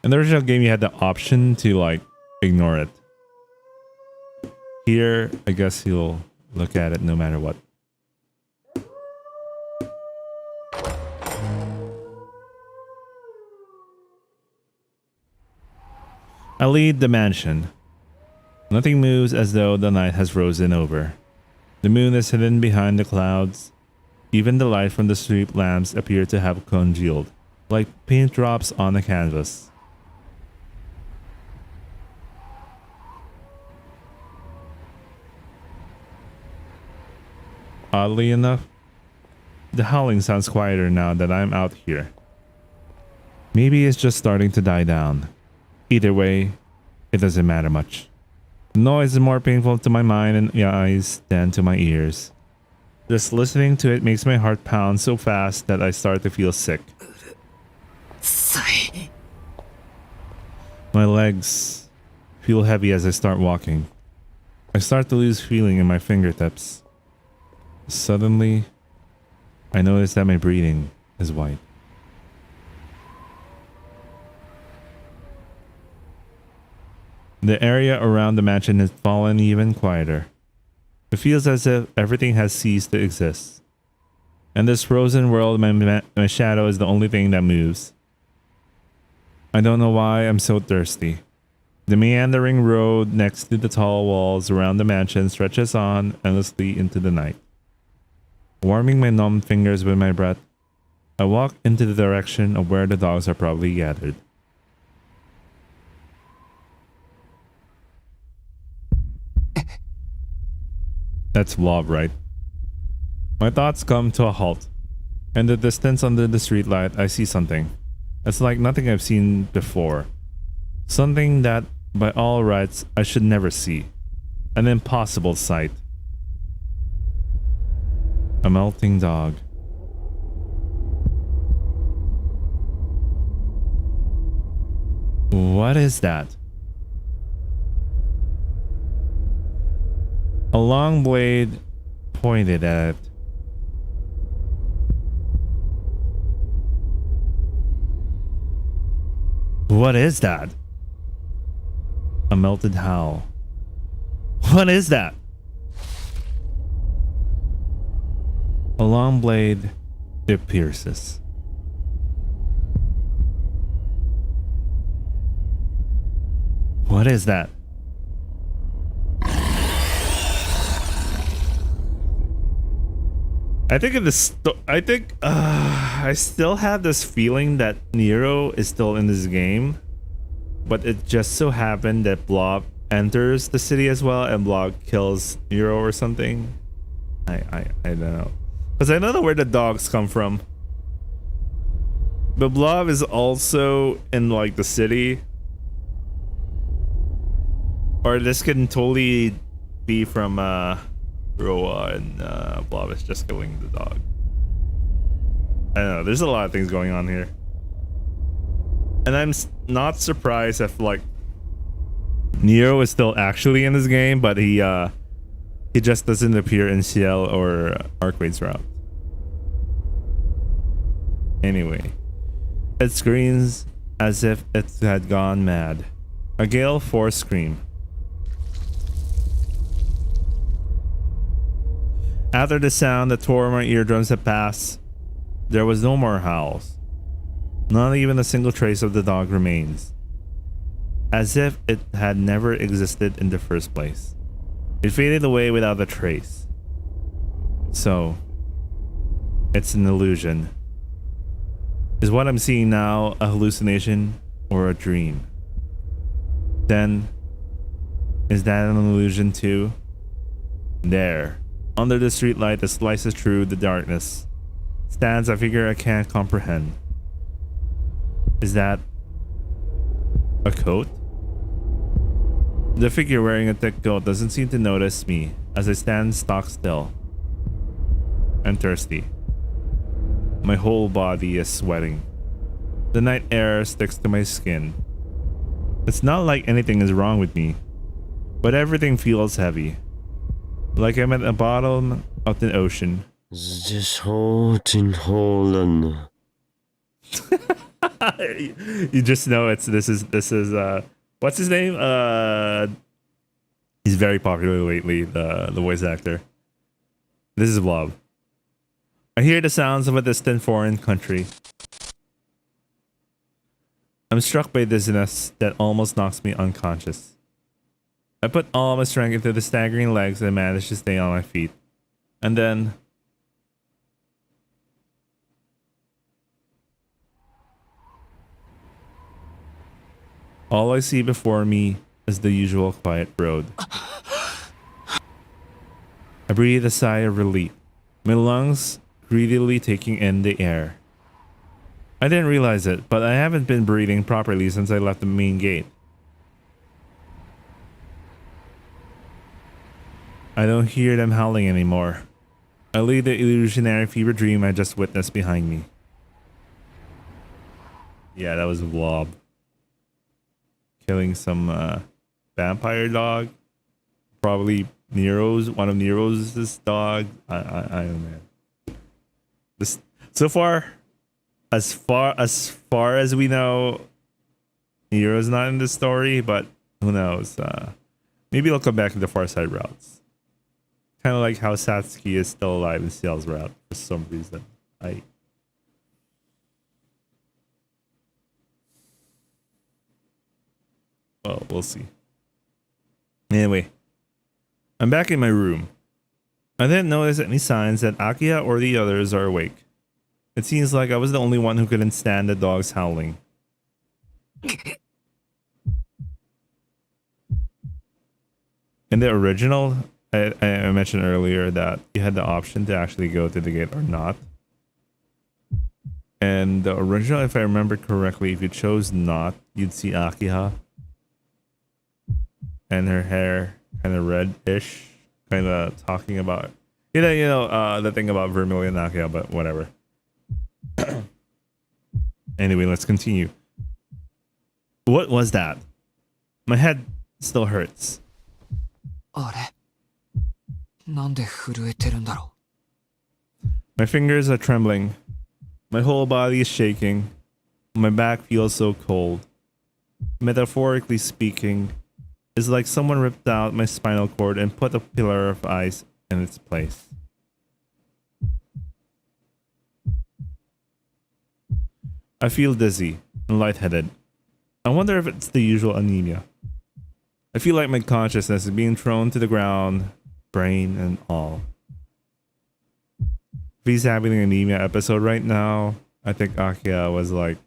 In the original game, you had the option to like ignore it. Here, I guess he'll look at it no matter what. I leave the mansion. Nothing moves as though the night has frozen over. The moon is hidden behind the clouds. Even the light from the street lamps appear to have congealed, like paint drops on a canvas. Oddly enough, the howling sounds quieter now that I'm out here. Maybe it's just starting to die down. Either way, it doesn't matter much. The noise is more painful to my mind and eyes than to my ears. Just listening to it makes my heart pound so fast that I start to feel sick. My legs feel heavy as I start walking. I start to lose feeling in my fingertips. Suddenly, I notice that my breathing is white. The area around the mansion has fallen even quieter. It feels as if everything has ceased to exist. In this frozen world, my shadow is the only thing that moves. I don't know why I'm so thirsty. The meandering road next to the tall walls around the mansion stretches on endlessly into the night. Warming my numb fingers with my breath, I walk into the direction of where the dogs are probably gathered. That's love, right? My thoughts come to a halt. In the distance under the streetlight, I see something. It's like nothing I've seen before. Something that, by all rights, I should never see. An impossible sight. A melting dog. What is that? A long blade pointed at it. What is that? A melted howl. What is that? A long blade, it pierces. What is that? I think in this, I still have this feeling that Nero is still in this game, but it just so happened that Blob enters the city as well, and Blob kills Nero or something. I don't know, because I don't know where the dogs come from. But Blob is also in like the city, or this can totally be from Roa and Blob is just killing the dog. I don't know. There's a lot of things going on here, and I'm not surprised if like Nero is still actually in this game, but he just doesn't appear in Ciel or Arcwade's route. Anyway, it screams as if it had gone mad. A gale force scream. After the sound that tore my eardrums had passed, there was no more howls. Not even a single trace of the dog remains. As if it had never existed in the first place. It faded away without a trace. So, it's an illusion. Is what I'm seeing now a hallucination or a dream? Then, is that an illusion too? There, under the streetlight that slices through the darkness, stands a figure I can't comprehend. Is that a coat? The figure wearing a thick coat doesn't seem to notice me as I stand stock still and thirsty. My whole body is sweating. The night air sticks to my skin. It's not like anything is wrong with me, but everything feels heavy. Like I'm at the bottom of the ocean. You just know this is what's his name? He's very popular lately, the voice actor. This is Blob. I hear the sounds of a distant foreign country. I'm struck by dizziness that almost knocks me unconscious. I put all my strength into the staggering legs and manage to stay on my feet. And then all I see before me is the usual quiet road. I breathe a sigh of relief, my lungs greedily taking in the air. I didn't realize it, but I haven't been breathing properly since I left the main gate. I don't hear them howling anymore. I leave the illusionary fever dream I just witnessed behind me. Yeah, that was a Blob. Killing some vampire dog. Probably one of Nero's dog. I don't know. This so far as we know, Nero's not in the story, but who knows? Maybe he'll come back in the Far Side routes. Kind of like how Satsuki is still alive in Ciel's route for some reason. Well, we'll see. Anyway, I'm back in my room. I didn't notice any signs that Akiya or the others are awake. It seems like I was the only one who couldn't stand the dogs howling. In the original, I mentioned earlier that you had the option to actually go to the gate or not. And the original, if I remember correctly, if you chose not, you'd see Akiha. And her hair kind of reddish, kind of talking about, the thing about Vermilion Akiha, but whatever. Anyway, let's continue. What was that? My head still hurts. あれなんで震えてるんだろ My fingers are trembling. My whole body is shaking. My back feels so cold. metaphorically speaking, is like someone ripped out my spinal cord and put a pillar of ice in its place. I feel dizzy and lightheaded. I wonder if it's the usual anemia. I feel like my consciousness is being thrown to the ground, brain and all. If he's having an anemia episode right now, I think Akia was like,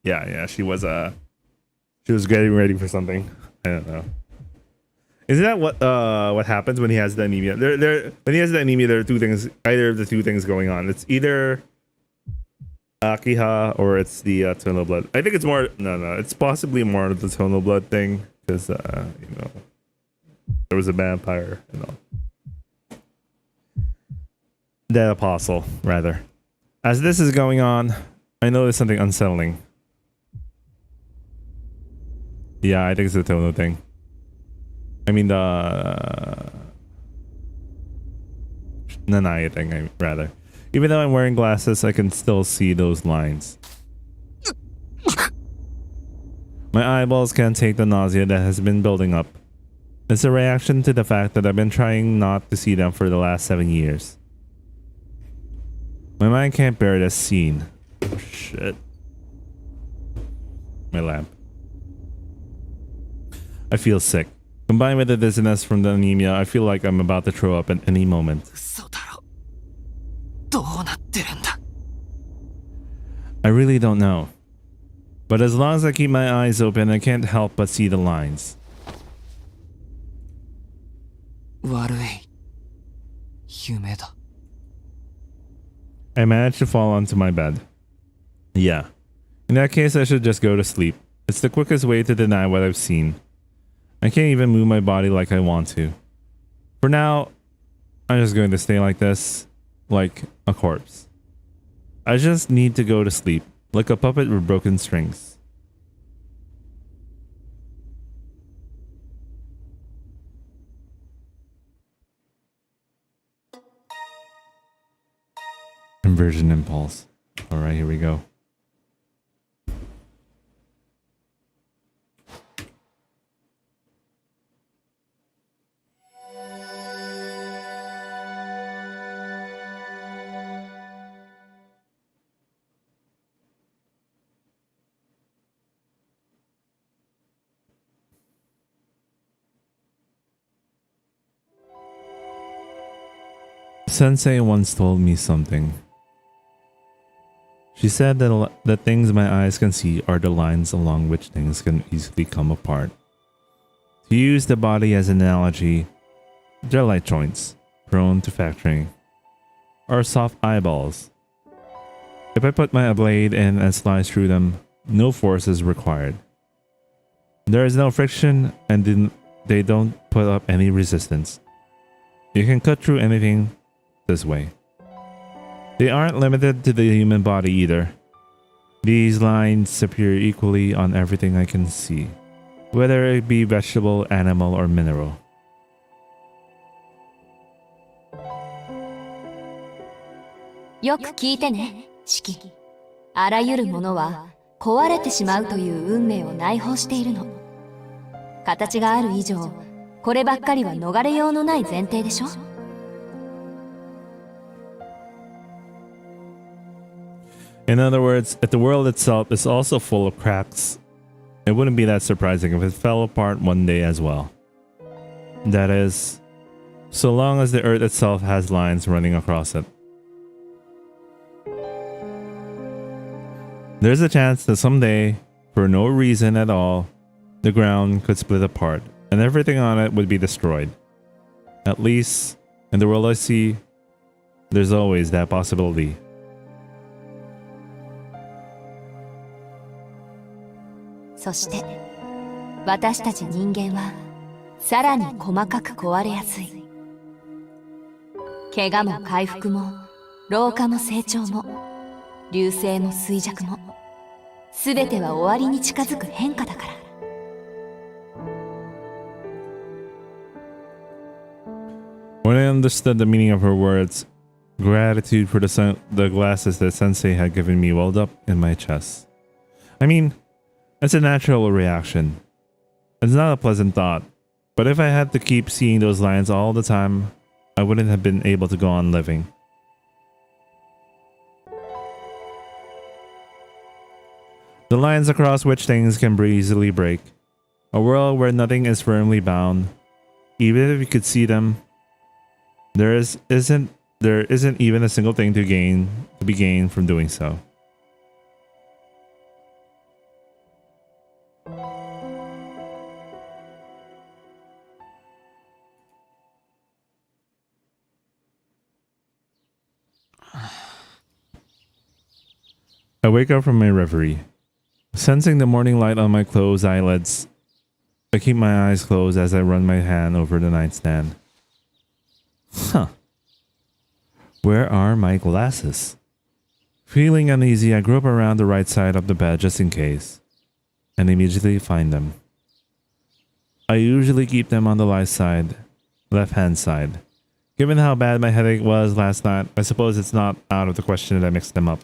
yeah, she was getting ready for something. I don't know. Isn't that what happens when he has the anemia? When he has the anemia, there are two things. Either of the two things going on. It's either Akiha or it's the tonal blood. I think it's more. No. It's possibly more of the tonal blood thing because there was a vampire and all. The apostle, rather. As this is going on, I notice something unsettling. Yeah, I think it's the tonal thing. I mean the Nanaya thing, rather. Even though I'm wearing glasses, I can still see those lines. My eyeballs can't take the nausea that has been building up. It's a reaction to the fact that I've been trying not to see them for the last 7 years. My mind can't bear this scene. Oh shit. My lamp. I feel sick. Combined with the dizziness from the anemia, I feel like I'm about to throw up at any moment. I really don't know. But as long as I keep my eyes open, I can't help but see the lines. I managed to fall onto my bed. Yeah. In that case, I should just go to sleep. It's the quickest way to deny what I've seen. I can't even move my body like I want to. For now, I'm just going to stay like this, like a corpse. I just need to go to sleep, like a puppet with broken strings. Inversion impulse. Alright, here we go. Sensei once told me something. She said that the things my eyes can see are the lines along which things can easily come apart. To use the body as an analogy, they're like joints, prone to fracturing, or soft eyeballs. If I put my blade in and slice through them, no force is required. There is no friction and they don't put up any resistance. You can cut through anything this way. They aren't limited to the human body either. These lines appear equally on everything I can see, whether it be vegetable, animal, or mineral. Yoku kiite ne, Shiki. あらゆるものは壊れてしまうという運命を内包しているの。形がある以上、こればっかりは逃れようのない前提でしょ。In other words, if the world itself is also full of cracks, it wouldn't be that surprising if it fell apart one day as well. That is, so long as the earth itself has lines running across it. There's a chance that someday, for no reason at all, the ground could split apart and everything on it would be destroyed. At least, in the world I see, there's always that possibility. So, そして私たち人間はさらに細かく壊れやすい。怪我も回復も老化も成長も流星も衰弱もすべては終わりに近づく変化だから。When I understood the meaning of her words, gratitude for the glasses that Sensei had given me welled up in my chest. I mean, it's a natural reaction. It's not a pleasant thought, but if I had to keep seeing those lines all the time, I wouldn't have been able to go on living. The lines across which things can easily break. A world where nothing is firmly bound. Even if you could see them, there isn't even a single thing to be gained from doing so. I wake up from my reverie. Sensing the morning light on my closed eyelids, I keep my eyes closed as I run my hand over the nightstand. Huh. Where are my glasses? Feeling uneasy, I grope around the right side of the bed just in case, and immediately find them. I usually keep them on the left-hand side. Given how bad my headache was last night, I suppose it's not out of the question that I mixed them up.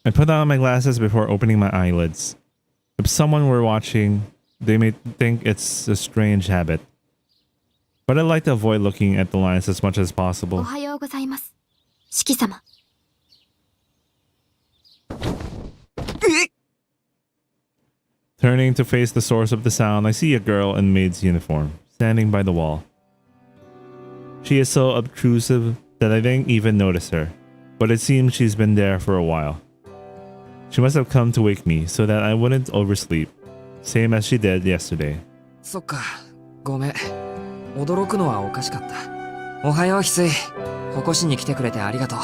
I put on my glasses before opening my eyelids. If someone were watching, they may think it's a strange habit. But I like to avoid looking at the lines as much as お possible. はようございます。四季様。Turning to face the source of the sound, I see a girl in maid's uniform, standing by the wall. She is so obtrusive that I didn't even notice her, but it seems she's been there for a while. She must have come to wake me so that I wouldn't oversleep, same as she did yesterday. そっか、ごめん。驚くのはおかしかった。おはよう、翡翠。起こしに来てくれてありがとう。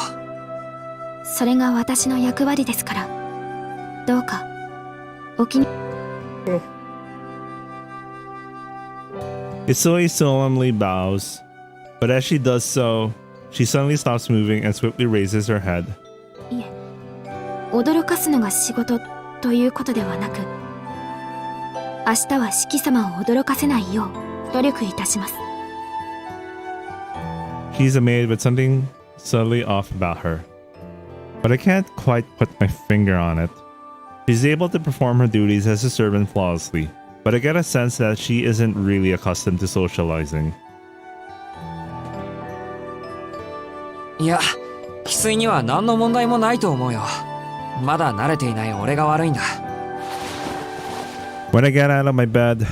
それが私の役割ですから。どうか、お気に。Isoi solemnly bows, but as she does so, she suddenly stops moving and swiftly raises her head. いえ、驚かすのが仕事ということではなく、明日は四季様を驚かせないよう努力いたします。She's a maid with something subtly off about her, but I can't quite put my finger on it. She's able to perform her duties as a servant flawlessly, but I get a sense that she isn't really accustomed to socializing. いや、翡翠には何の問題もないと思うよ。まだ慣れていない俺が悪いんだ。When I get out of my bed,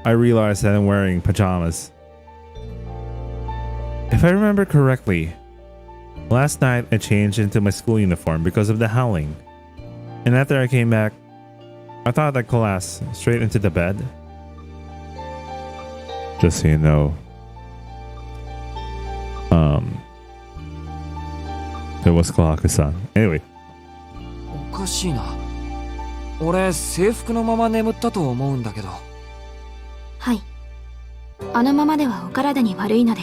I realize that I'm wearing pajamas. If I remember correctly, last night I changed into my school uniform because of the howling. And after I came back, I thought I'd collapse straight into the bed. Just so you know, it was Kalaka-san. Anyway. おかしいな。俺、制服のまま眠ったと思うんだけど。はい。あのままではお体に悪いので、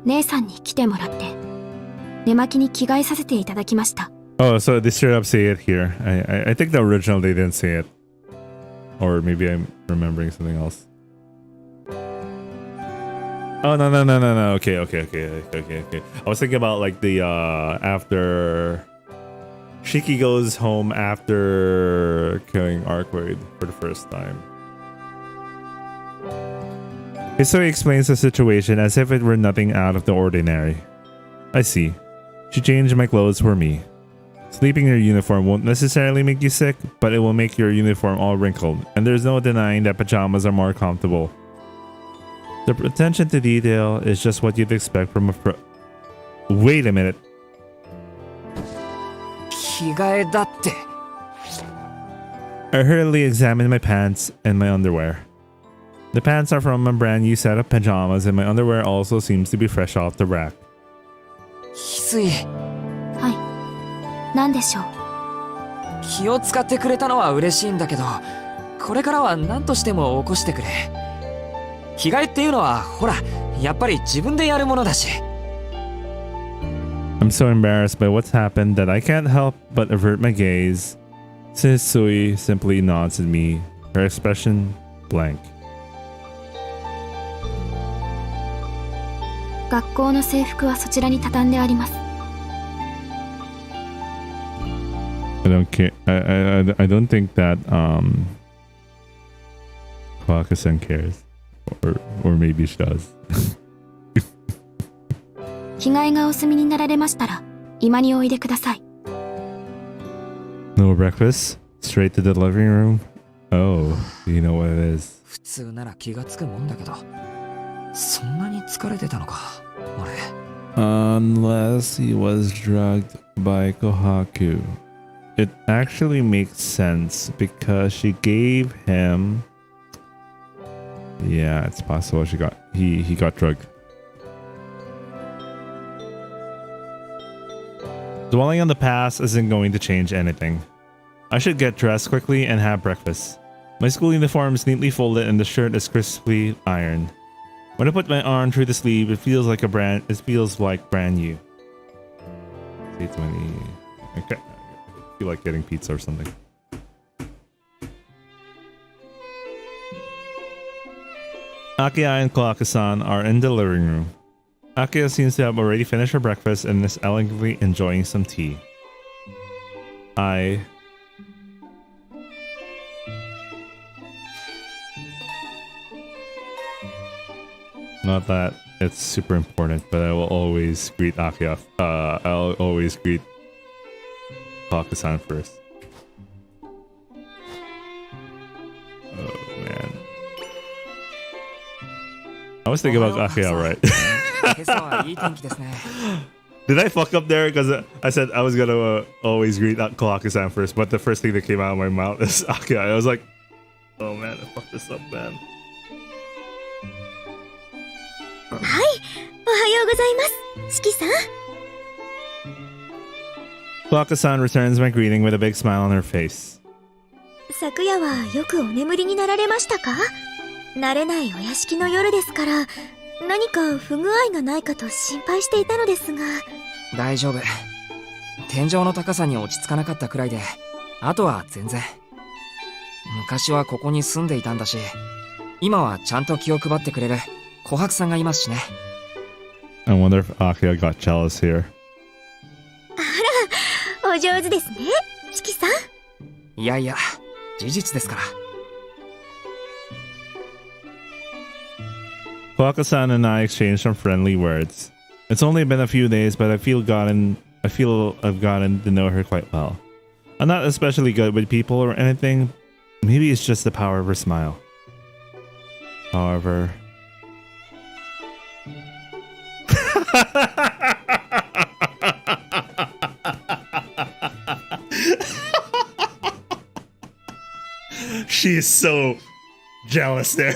姉さんに来てもらって、寝巻きに着替えさせていただきました。Oh, so they straight up say it here. I think the original they didn't say it. Or maybe I'm remembering something else. Oh, no. Okay. I was thinking about like the after Shiki goes home after killing Arcade for the first time. Hisui explains the situation as if it were nothing out of the ordinary. I see. She changed my clothes for me. Sleeping in your uniform won't necessarily make you sick, but it will make your uniform all wrinkled, and there's no denying that pajamas are more comfortable. The attention to detail is just what you'd expect from a Wait a minute. 着替えだって。I hurriedly examined my pants and my underwear. The pants are from a brand new set of pajamas, and my underwear also seems to be fresh off the rack. 翡翠。はい。何でしょう。気を使ってくれたのは嬉しいんだけど、これからは何としても起こしてくれ。着替えっていうのはほら、やっぱり自分でやるものだし。I'm so embarrassed by what's happened that I can't help but avert my gaze. Shisui simply nods at me, her expression blank. 学校の制服はそちらに畳んであります。I don't care. I don't think that Kawaku-san cares, or maybe she does. 着替えがお済みになられましたら居間においでください。 No breakfast? Straight to the living room? Oh, you know what it is. 普通なら気がつくもんだけど、そんなに疲れてたのか、俺。Unless he was drugged by Kohaku. It actually makes sense because she gave him. Yeah, it's possible he got drugged. Dwelling on the past isn't going to change anything. I should get dressed quickly and have breakfast. My school uniform is neatly folded and the shirt is crisply ironed. When I put my arm through the sleeve, it feels like brand new. I feel like getting pizza or something. Akiya and Kawaku-san are in the living room. Akiya seems to have already finished her breakfast and is elegantly enjoying some tea. Not that it's super important, but I will always greet Akiya. I'll always greet Kawaku-san first. Oh man. I was thinking about Akiya, right? 今朝はいい天気ですね。 Did I fuck up there? Because I said I was gonna always greet Kawaku-san first, but the first thing that came out of my mouth is Akiya. I was like, oh man, I fucked this up, man. はい、おはようございます。四季さん。 Kawaku-san returns my greeting with a big smile on her face. 昨夜はよくお眠りになられましたか？慣れないお屋敷の夜ですから、何か不具合がないかと心配していたのですが。大丈夫。天井の高さに落ち着かなかったくらいで、あとは全然。昔はここに住んでいたんだし、今はちゃんと気を配ってくれる琥珀さんがいますしね。I wonder if Akiya got jealous here. あら、お上手ですね、四季さん。いやいや、事実ですから。Kawaku-san and I exchanged some friendly words. It's only been a few days, but I feel I've gotten to know her quite well. I'm not especially good with people or anything. Maybe it's just the power of her smile. However... She is so jealous there.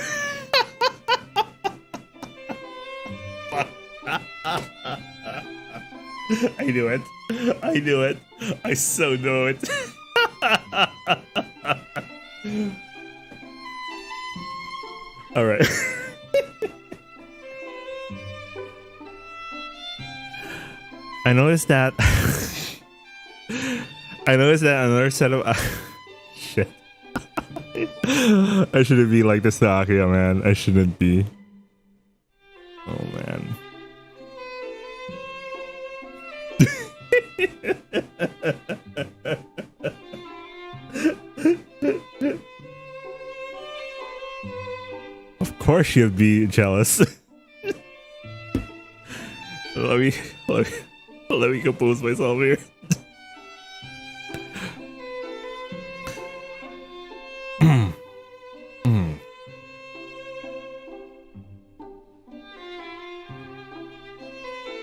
I knew it. I knew it. I so knew it. All right. I noticed that another set of shit. I shouldn't be like this to Akiya, man. I shouldn't be. Oh man. Of course she'd be jealous. let me compose myself here.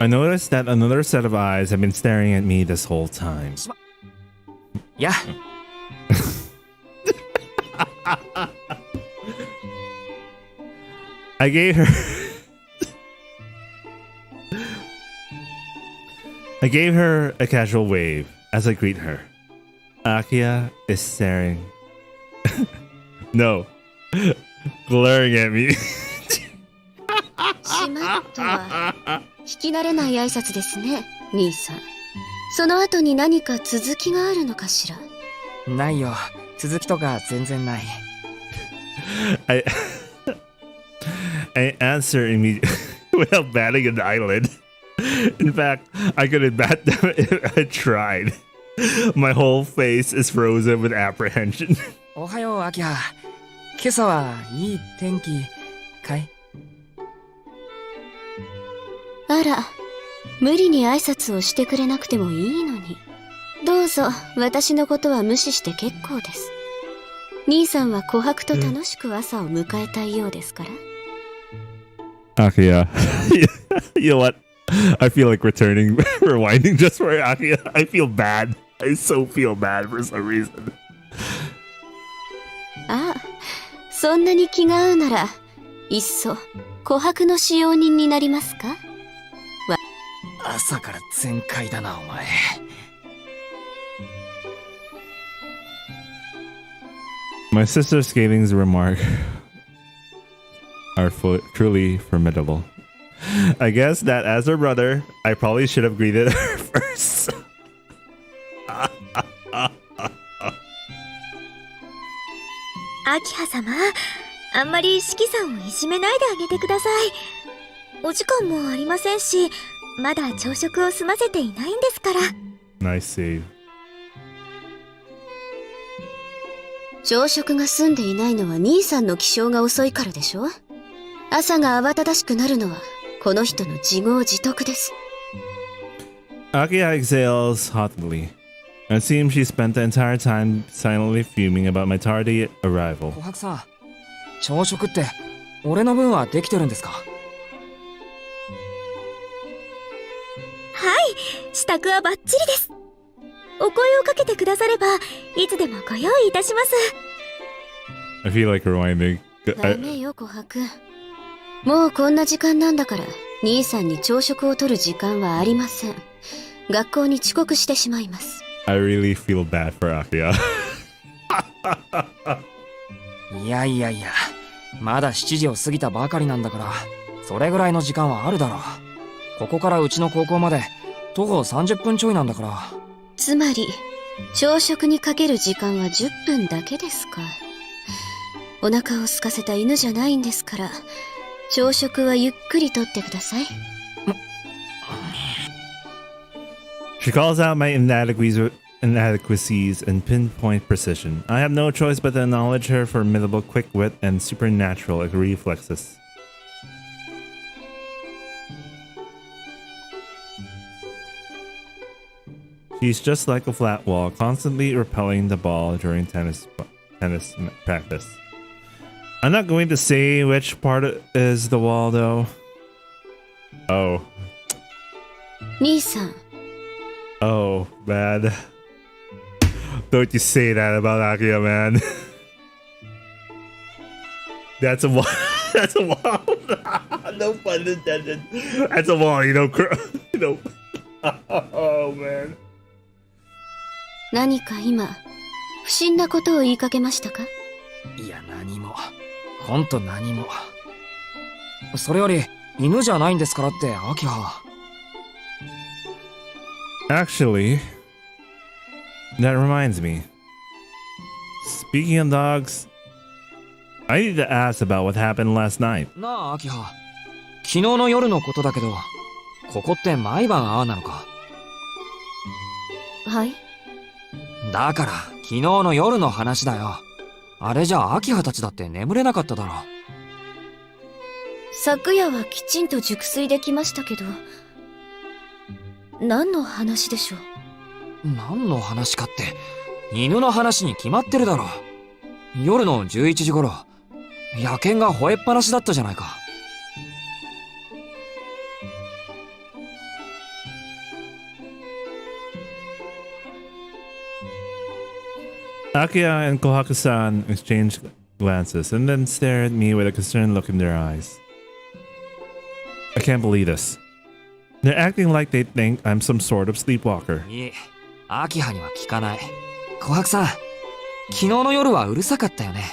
I noticed that another set of eyes have been staring at me this whole time. Yeah. I gave her a casual wave as I greet her. Akiya is staring. No. Glaring at me. しまったわ。聞き慣れない挨拶ですね、兄さん。その後に何か続きがあるのかしら。ないよ。続きとか全然ない。I answer immediately without batting an eyelid. In fact, I couldn't bat them if I tried. My whole face is frozen with apprehension. おはよう、アキハ。今朝はいい天気かい？あら、無理に挨拶をしてくれなくてもいいのに。どうぞ、私のことは無視して結構です。兄さんは琥珀と楽しく朝を迎えたいようですから。Akia. You know what? I feel like returning, rewinding just for Akia. I feel bad. I so feel bad for some reason. ああ、そんなに気が合うなら、いっそ、琥珀の使用人になりますか？朝から全開だな、お前。My sister Scaling's remark are truly formidable. I guess that as her brother, I probably should have greeted her first. アキハ様、あんまりシキさんをいじめないであげてください。お時間もありませんし、まだ朝食を済ませていないんですから。Nice save. 朝食が済んでいないのは兄さんの起床が遅いからでしょ？朝が慌ただしくなるのはこの人の自業自得です。 Akia exhales haughtily. It seems she spent the entire time silently fuming about my tardy arrival. 琥珀さん、朝食って俺の分はできてるんですか？はい、支度はバッチリです。お声をかけてくだされば、いつでもご用意いたします。I feel like rewinding. ダメよ琥珀。もうこんな時間なんだから、兄さんに朝食をとる時間はありません。学校に遅刻してしまいます。I really feel bad for Akia. いやいやいや、まだ7時を過ぎたばかりなんだから、それぐらいの時間はあるだろう。ここからうちの高校まで徒歩30分ちょいなんだから。つまり、朝食にかける時間は10分だけですか。お腹を空かせた犬じゃないんですから、朝食はゆっくりとってください。She calls out my inadequacies and pinpoint precision. I have no choice but to acknowledge her formidable quick wit and supernatural reflexes. She's just like a flat wall, constantly repelling the ball during tennis practice. I'm not going to say which part is the wall, though. Oh. 兄さん。Oh, man. Don't you say that about Akia, man. That's a wall. That's a wall. No pun intended. That's a wall, you know. Oh, man. 何か今、不審なことを言いかけましたか？いや、何も。ほんと何も。それより、犬じゃないんですからって、アキハ。Actually, that reminds me. Speaking of dogs, I need to ask about what happened last night. なあ、アキハ。昨日の夜のことだけど、ここって毎晩ああなのか？はい。だから、昨日の夜の話だよ。あれじゃあ、アキハたちだって眠れなかっただろ。昨夜はきちんと熟睡できましたけど、何の話でしょう？何の話かって、犬の話に決まってるだろ。夜の11時頃、野犬が吠えっぱなしだったじゃないか。Akia and Kohaku-san exchange glances and then stare at me with a concerned look in their eyes. I can't believe this. They're acting like they think I'm some sort of sleepwalker. いえ、アキハには聞かない。琥珀さん、昨日の夜はうるさかったよね。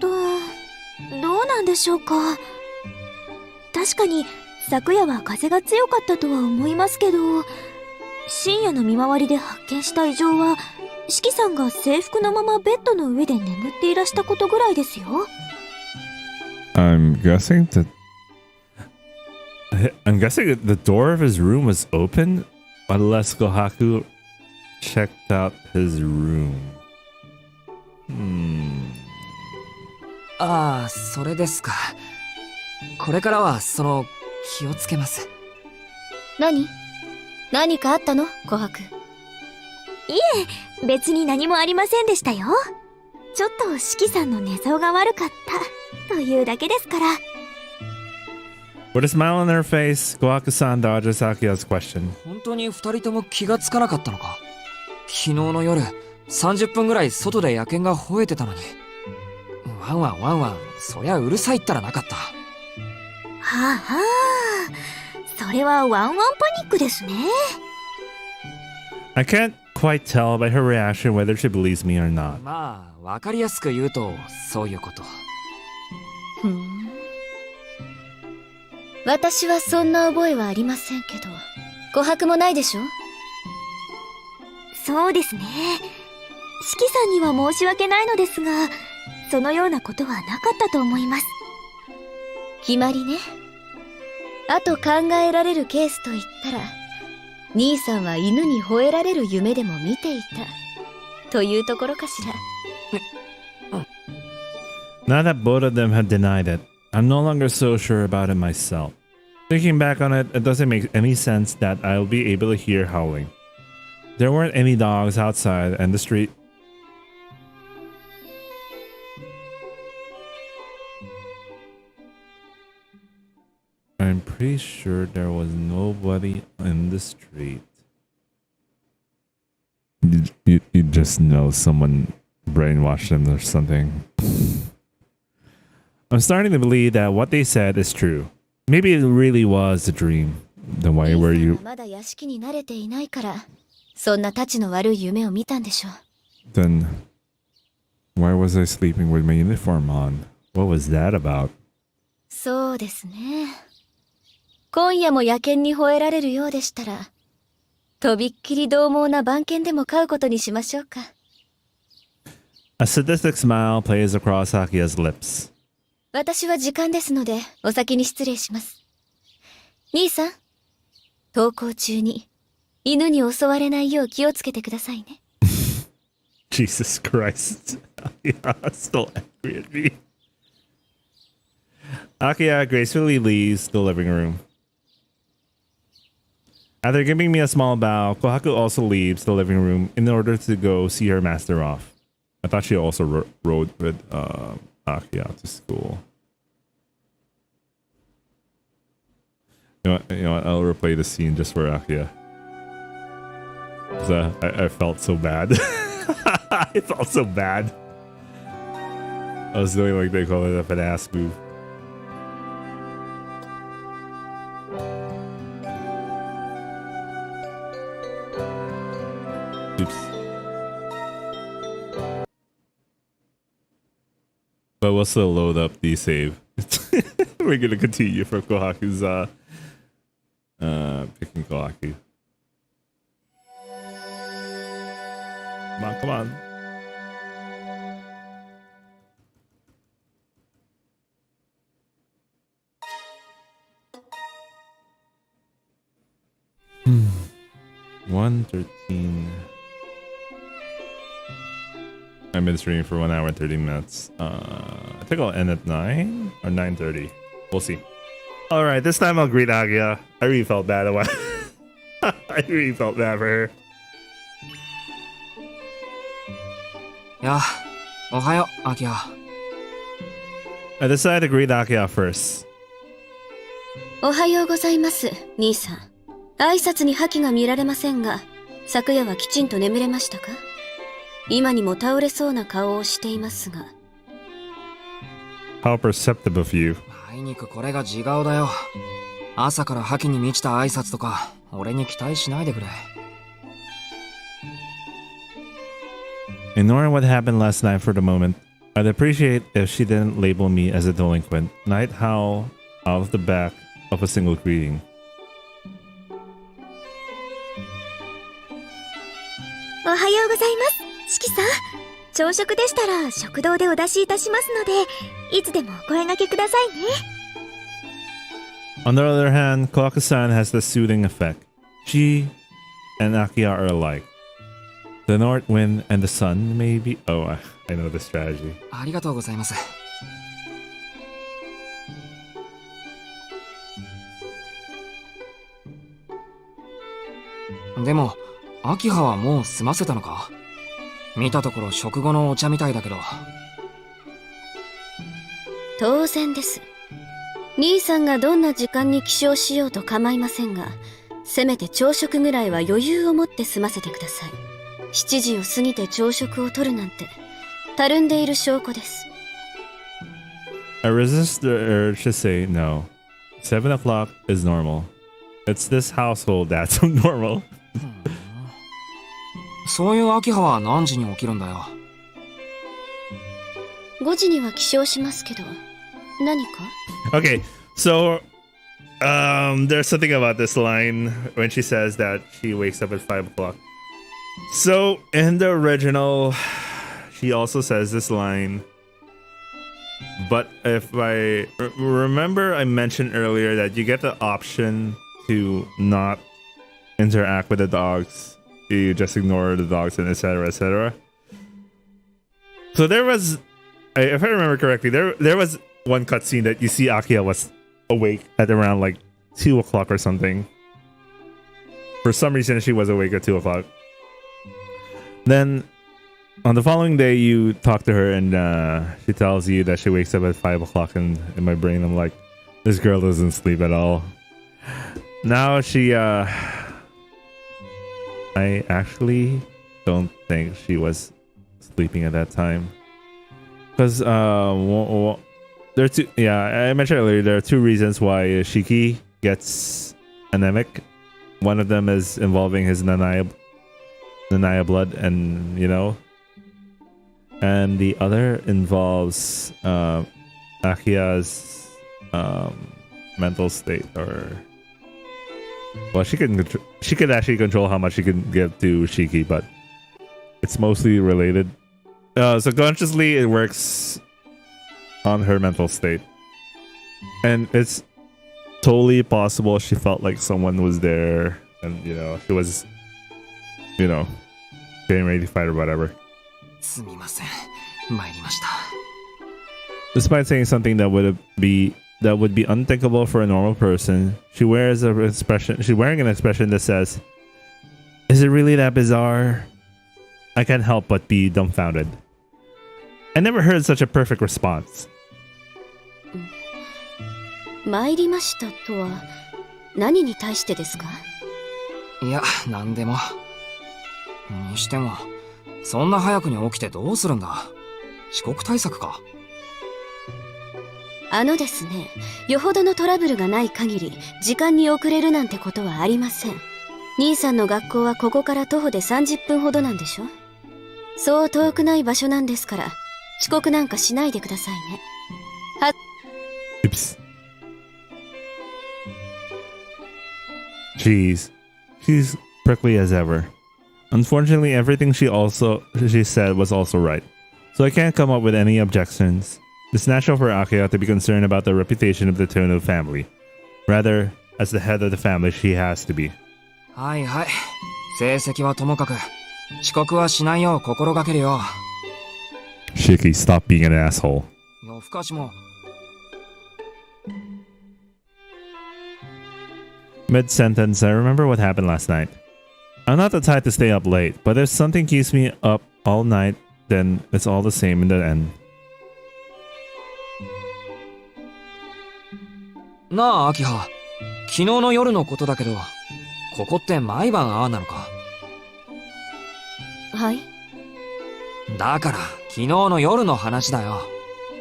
どうなんでしょうか。確かに昨夜は風が強かったとは思いますけど、深夜の見回りで発見した異常は、シキさんが制服のままベッドの上で眠っていらしたことぐらいですよ。I'm guessing the door of his room was open unless Kohaku checked out his room. ああ、それですか。これからは、気をつけます。何かあったの琥珀。別に何もありませんでしたよ。ちょっと四季さんの寝相が悪かったというだけですから。With a smile on her face, Kohaku-san dodges Akia's question. 本当に二人とも気がつかなかったのか。昨日の夜、30分ぐらい外で野犬が吠えてたのに。ワンワンワンワン、そりゃうるさいったらなかった。はあはあ、それはワンワンパニックですね。I can't quite tell by her reaction whether she believes me or not. まあ、わかりやすく言うと、そういうこと。私はそんな覚えはありませんけど、琥珀もないでしょ？そうですね。四季さんには申し訳ないのですが、そのようなことはなかったと思います。決まりね。あと考えられるケースと言ったら、兄さんは犬に吠えられる夢でも見ていたというところかしら。Now that both of them have denied it, I'm no longer so sure about it myself. Thinking back on it, it doesn't make any sense that I'll be able to hear howling. There weren't any dogs outside and the street. I'm pretty sure there was nobody in the street. You just know someone brainwashed them or something. I'm starting to believe that what they said is true. Maybe it really was a dream. Then why were you... まだ屋敷に慣れていないから、そんなたちの悪い夢を見たんでしょう。Then why was I sleeping with my uniform on? What was that about? そうですね。今夜も野犬に吠えられるようでしたら、とびっきり獰猛な番犬でも飼うことにしましょうか。A sadistic smile plays across Akia's lips. 私は時間ですので、お先に失礼します。兄さん、登校中に犬に襲われないよう気をつけてくださいね。Jesus Christ. Akia still angry at me. Akia gracefully leaves the living room. After giving me a small bow, Kohaku also leaves the living room in order to go see her master off. I thought she also rode with Akia to school. You know what? I'll replay the scene just for Akia. 'Cause, I felt so bad. I felt so bad. I was doing like they call it an ass move. Oops. But we'll still load up the save. We're gonna continue for Kohaku's picking Kohaku. Come on, come on. Hmm. 1:13. I've been streaming for 1 hour and 30 minutes. I think I'll end at 9 or 9:30. We'll see. All right, this time I'll greet Agia. I really felt bad about I really felt bad for her. やあ、おはよう、アキヤ。I decided to greet Akia first. おはようございます、兄さん。挨拶に覇気が見られませんが、昨夜はきちんと眠れましたか？今にも倒れそうな顔をしていますが。How perceptive of you. あいにくこれが地顔だよ。朝から覇気に満ちた挨拶とか、俺に期待しないでくれ。Ignoring what happened last night for the moment, I'd appreciate if she didn't label me as a delinquent. Night howl out of the back of a single greeting. おはようございます、四季さん。朝食でしたら食堂でお出しいたしますので、いつでもお声掛けくださいね。On the other hand, Kohaku-san has the soothing effect. She and Akiha are alike. The north wind and the sun, maybe. Oh, I know the strategy. ありがとうございます。でも、アキハはもう済ませたのか？見たところ食後のお茶みたいだけど。当然です。兄さんがどんな時間に起床しようと構いませんが、せめて朝食ぐらいは余裕を持って済ませてください。7時を過ぎて朝食をとるなんて、たるんでいる証拠です。I resist the urge to say no. 7 o'clock is normal. It's this household that's normal. そういうアキハは何時に起きるんだよ。5時には起床しますけど、何か？ Okay, so there's something about this line when she says that she wakes up at 5 o'clock. So in the original, she also says this line. But if I remember, I mentioned earlier that you get the option to not interact with the dogs. You just ignore the dogs and etc. etc. So there was, if I remember correctly, there was one cutscene that you see Akiha was awake at around like 2 o'clock or something. For some reason, she was awake at 2 o'clock. Then on the following day, you talk to her and she tells you that she wakes up at 5 o'clock. And in my brain, I'm like, this girl doesn't sleep at all. Now she, I actually don't think she was sleeping at that time. Because there are two, I mentioned earlier, there are two reasons why Shiki gets anemic. One of them is involving his Nanaya blood, and you know, and the other involves Akia's mental state, or well, she could actually control how much she can give to Shiki, but it's mostly related. Subconsciously, it works on her mental state, and it's totally possible she felt like someone was there, and you know, she was, you know, getting ready to fight or whatever. すみません。参りました。 Despite saying something that would be unthinkable for a normal person, she's wearing an expression that says, "Is it really that bizarre?" I can't help but be dumbfounded. I never heard such a perfect response. 参りましたとは何に対してですか？いや、なんでも。にしても、そんな早くに起きてどうするんだ？遅刻対策か？ですね、よほどのトラブルがない限り、時間に遅れるなんてことはありません。兄さんの学校はここから徒歩で30分ほどなんでしょ？そう遠くない場所なんですから、遅刻なんかしないでくださいね。Oops. Jeez. She's prickly as ever. Unfortunately, everything she said was also right. So I can't come up with any objections. It's natural for Akiha to be concerned about the reputation of the Tono family. Rather, as the head of the family, she has to be. はいはい。成績はともかく、遅刻はしないよう心がけるよ。Shiki, stop being an asshole. 夜更かしも。Mid-sentence, I remember what happened last night. I'm not the type to stay up late, but if something keeps me up all night, then it's all the same in the end. なあ、アキハ。昨日の夜のことだけど、ここって毎晩ああなのか？はい。だから、昨日の夜の話だよ。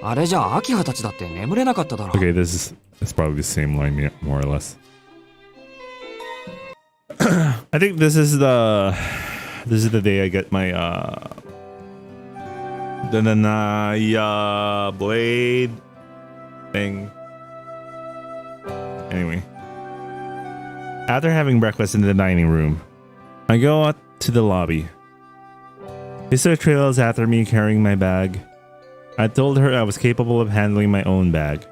あれじゃあ、アキハたちだって眠れなかっただろ。Okay, it's probably the same line, more or less. I think this is the day I get my the Nanaya blade thing. Anyway, after having breakfast in the dining room, I go out to the lobby. Hiso trails after me carrying my bag. I told her I was capable of handling my own bag,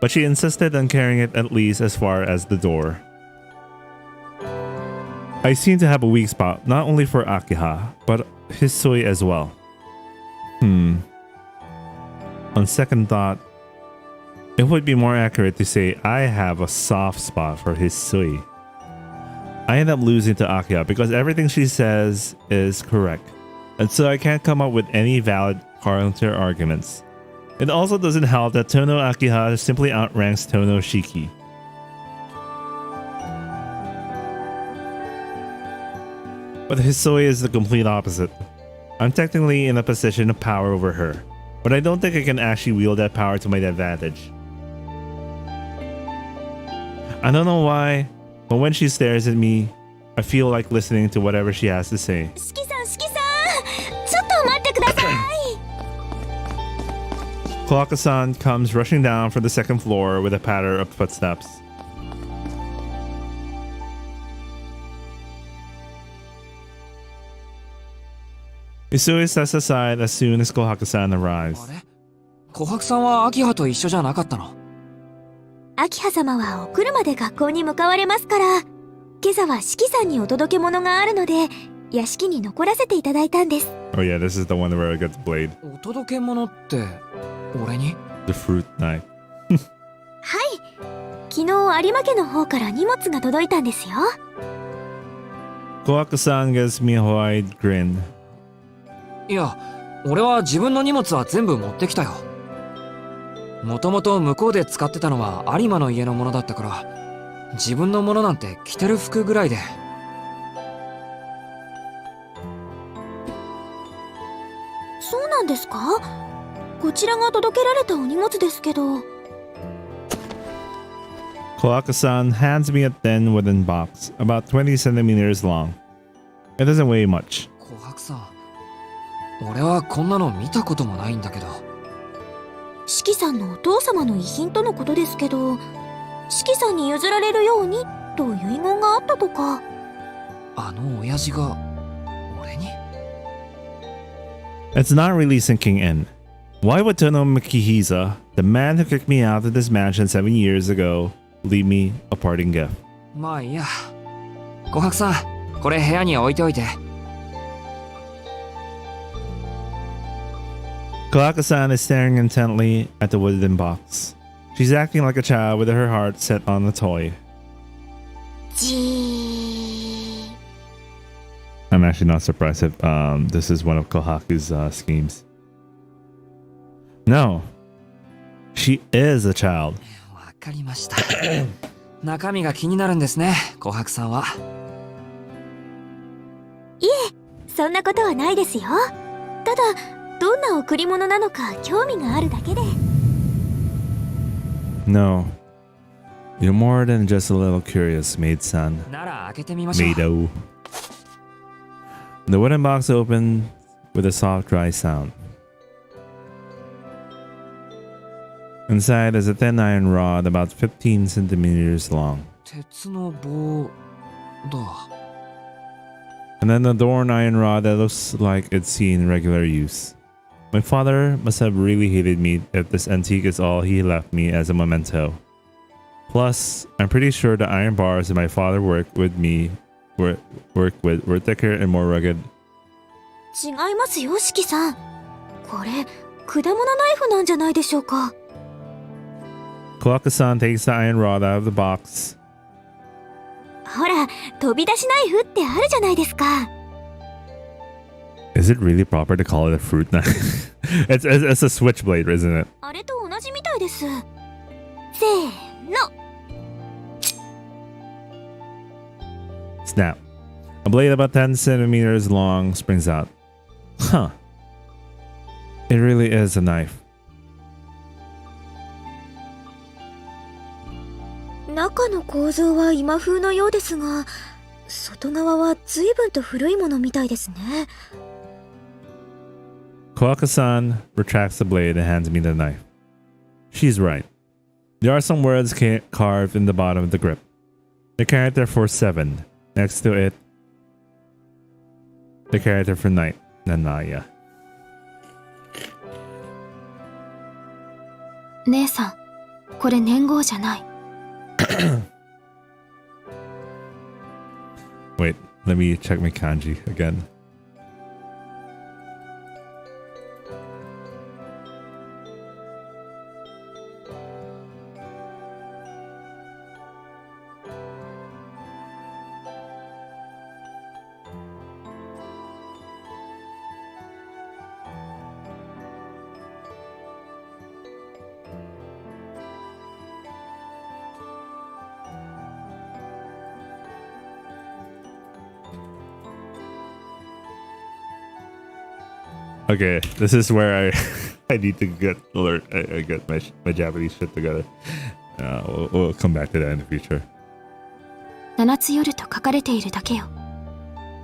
but she insisted on carrying it at least as far as the door. I seem to have a weak spot, not only for Akiha, but Hisui as well. On second thought, it would be more accurate to say I have a soft spot for Hisui. I end up losing to Akiha because everything she says is correct, and so I can't come up with any valid counter arguments. It also doesn't help that Tono Akiha simply outranks Tono Shiki. But Hisui is the complete opposite. I'm technically in a position of power over her, but I don't think I can actually wield that power to my advantage. I don't know why, but when she stares at me, I feel like listening to whatever she has to say. 四季さん、四季さん、ちょっと待ってください。 Clock-san comes rushing down from the second floor with a patter of footsteps. Hisui steps aside as soon as Kohaku-san arrives. あれ琥珀さんは秋葉と一緒じゃなかったの？秋葉様はお車で学校に向かわれますから、今朝は四季さんにお届け物があるので、屋敷に残らせていただいたんです。Oh yeah, this is the one where it gets blade. お届け物って俺に？ The fruit knife. はい。昨日有馬家の方から荷物が届いたんですよ。Kohaku-san gives me a wide grin. いや、俺は自分の荷物は全部持ってきたよ。もともと向こうで使ってたのは有馬の家のものだったから、自分のものなんて着てる服ぐらいで。そうなんですか？こちらが届けられたお荷物ですけど。Kohaku-san hands me a thin wooden box, about 20 centimeters long. It doesn't weigh much. 琥珀さん、俺はこんなの見たこともないんだけど。四季さんのお父様の遺品とのことですけど、四季さんに譲られるようにと遺言があったとか。あの親父が俺に？ It's not really sinking in. Why would Tono Mikihiza, the man who kicked me out of this mansion 7 years ago, leave me a parting gift? まあいいや。琥珀さん、これ部屋に置いておいて。Kohaku-san is staring intently at the wooden box. She's acting like a child with her heart set on the toy. じー。 I'm actually not surprised if this is one of Kohaku's schemes. No. She is a child. わかりました。中身が気になるんですね、琥珀さんは。いえ、そんなことはないですよ。ただ、どんな贈り物なのか興味があるだけで。No. You're more than just a little curious, maid-san. なら開けてみましょう。 Maido. The wooden box opened with a soft, dry sound. Inside is a thin iron rod about 15 centimeters long. 鉄の棒だ。 And then a door iron rod that looks like it's seen regular use. My father must have really hated me if this antique is all he left me as a memento. Plus, I'm pretty sure the iron bars that my father worked with were thicker and more rugged. 違いますよ、四季さん。これ、果物ナイフなんじゃないでしょうか。Kohaku-san takes the iron rod out of the box. ほら、飛び出しナイフってあるじゃないですか。 Is it really proper to call it a fruit knife? it's a switchblade, isn't it? あれと同じみたいです。せーの。 Snap. A blade about 10 centimeters long springs out. Huh. It really is a knife. 中の構造は今風のようですが、外側は随分と古いものみたいですね。 Kohaku-san retracts the blade and hands me the knife. She's right. There are some words carved in the bottom of the grip. The character for 7. Next to it, the character for night, Nanaya. 姉さん、これ年号じゃない。Wait, Let me check my kanji again. Okay, this is where I need to get alert. I get my Japanese shit together. We'll come back to that in the future. 七つ夜と書かれているだけよ。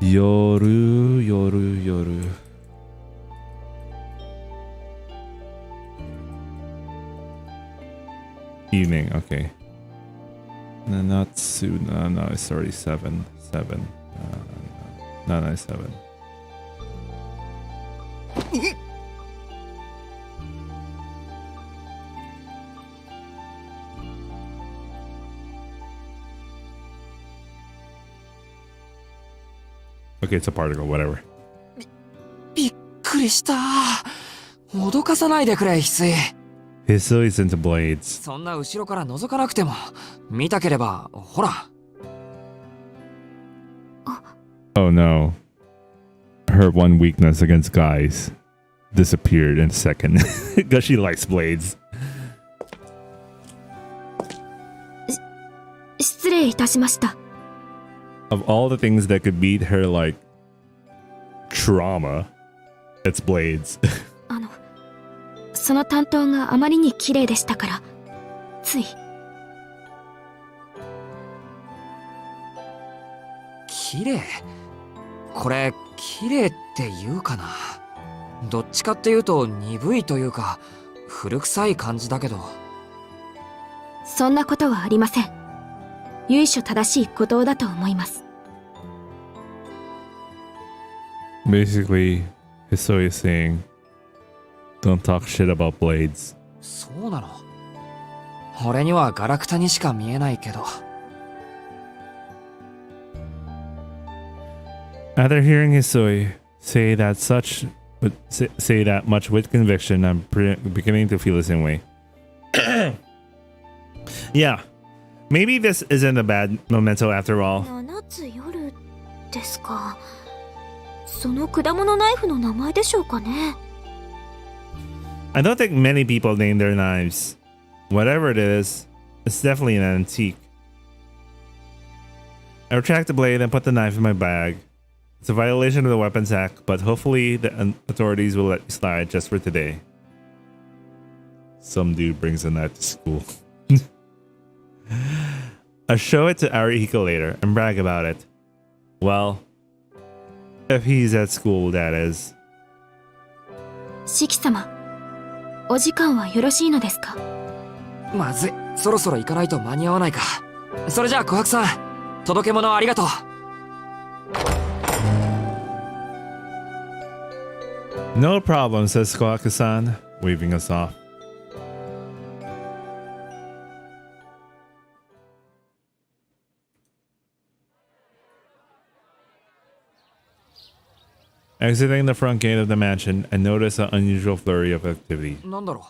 夜夜夜 Evening, okay. Nanatsu, no, it's already 7. No, 7. Okay, it's a particle, whatever. びっくりした。脅かさないでくれ、翡翠。Hisui is into blades. そんな後ろから覗かなくても、見たければ、ほら。Oh no. Her one weakness against guys disappeared in a second because she likes blades. 失礼いたしました。Of all the things that could beat her like trauma, it's blades. その担当があまりに綺麗でしたから、つい。綺麗？これ、綺麗って言うかな。どっちかっていうと鈍いというか、古臭い感じだけど。そんなことはありません。由緒正しい鼓動だと思います。Basically, Hisui is saying, don't talk shit about blades. そうなの。俺にはガラクタにしか見えないけど。After hearing Hisui say that much with conviction, I'm beginning to feel the same way. Yeah, maybe this isn't a bad memento after all. 七つ夜ですか。その果物ナイフの名前でしょうかね。I don't think many people name their knives. Whatever it is, it's definitely an antique. I retract the blade and put the knife in my bag. It's a violation of the Weapons Act, but hopefully the authorities will let me slide just for today. Some dude brings a knife to school. I'll show it to Arihiko later and brag about it. Well, if he's at school, that is. 四季様、お時間はよろしいのですか？まずい、そろそろ行かないと間に合わないか。それじゃあ琥珀さん、届け物ありがとう。No problem, says Kohaku-san, waving us off. Exiting the front gate of the mansion, I notice an unusual flurry of activity. なんだろ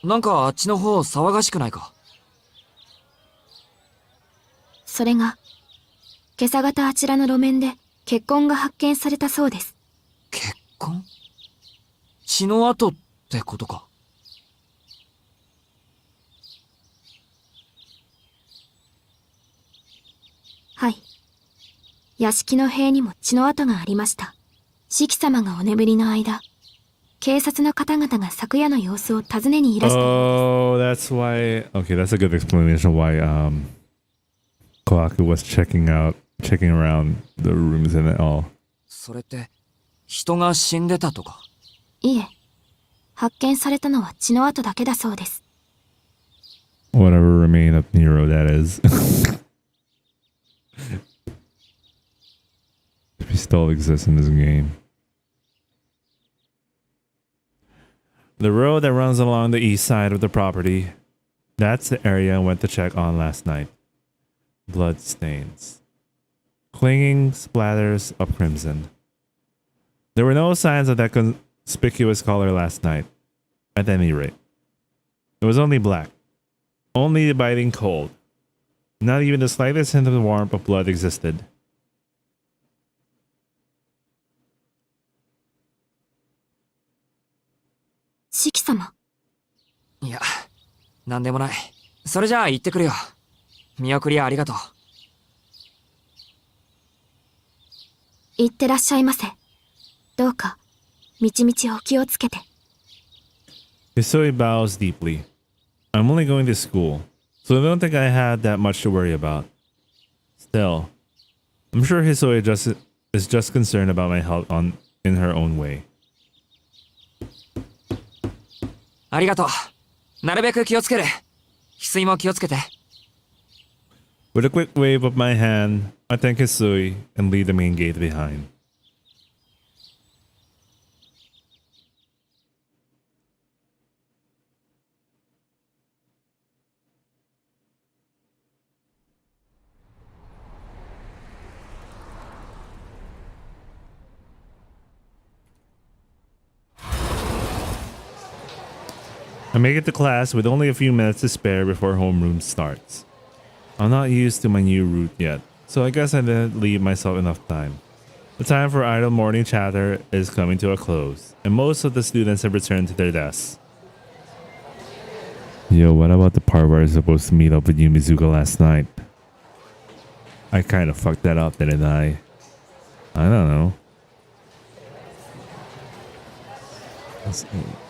う。なんかあっちの方騒がしくないか。それが、今朝方あちらの路面で血痕が発見されたそうです。血痕？血の跡ってことか。はい。屋敷の塀にも血の跡がありました。四季様がお眠りの間、警察の方々が昨夜の様子を尋ねにいらした。Oh, that's why. Okay, that's a good explanation why Kohaku was checking around the rooms and all. それって人が死んでたとか？いえ、発見されたのは血の跡だけだそうです。Whatever remained of Nero, that is. If he still exists in this game. The road that runs along the east side of the property, that's the area I went to check on last night. Blood stains. Clinging splatters of crimson. There were no signs of that conspicuous color last night, at any rate. It was only black. Only the biting cold. Not even the slightest hint of the warmth of blood existed. 四季様。いや、なんでもない。それじゃあ行ってくるよ。見送りありがとう。いってらっしゃいませ。どうか、みちみちお気をつけて。Hisui bows deeply. I'm only going to school, so I don't think I had that much to worry about. Still, I'm sure Hisui is just concerned about my health in her own way. ありがとう。なるべく気をつける。翡翠も気をつけて。With a quick wave of my hand, I thank Hisui and leave the main gate behind. I make it to class with only a few minutes to spare before homeroom starts. I'm not used to my new route yet, so I guess I didn't leave myself enough time. The time for idle morning chatter is coming to a close, and most of the students have returned to their desks. Yo, what about the part where I was supposed to meet up with Yumizuka last night? I kind of fucked that up, didn't I? I don't know.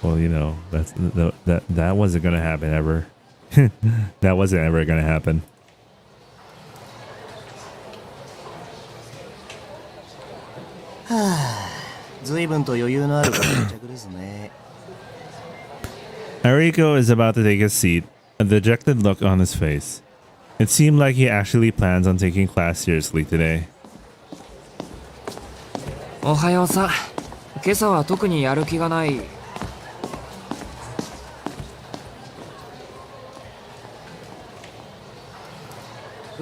Well, you know, that wasn't gonna happen ever. That wasn't ever gonna happen. Ariko is about to take his seat, a dejected look on his face. It seemed like he actually plans on taking class seriously today. おはようさ。今朝は特にやる気がない。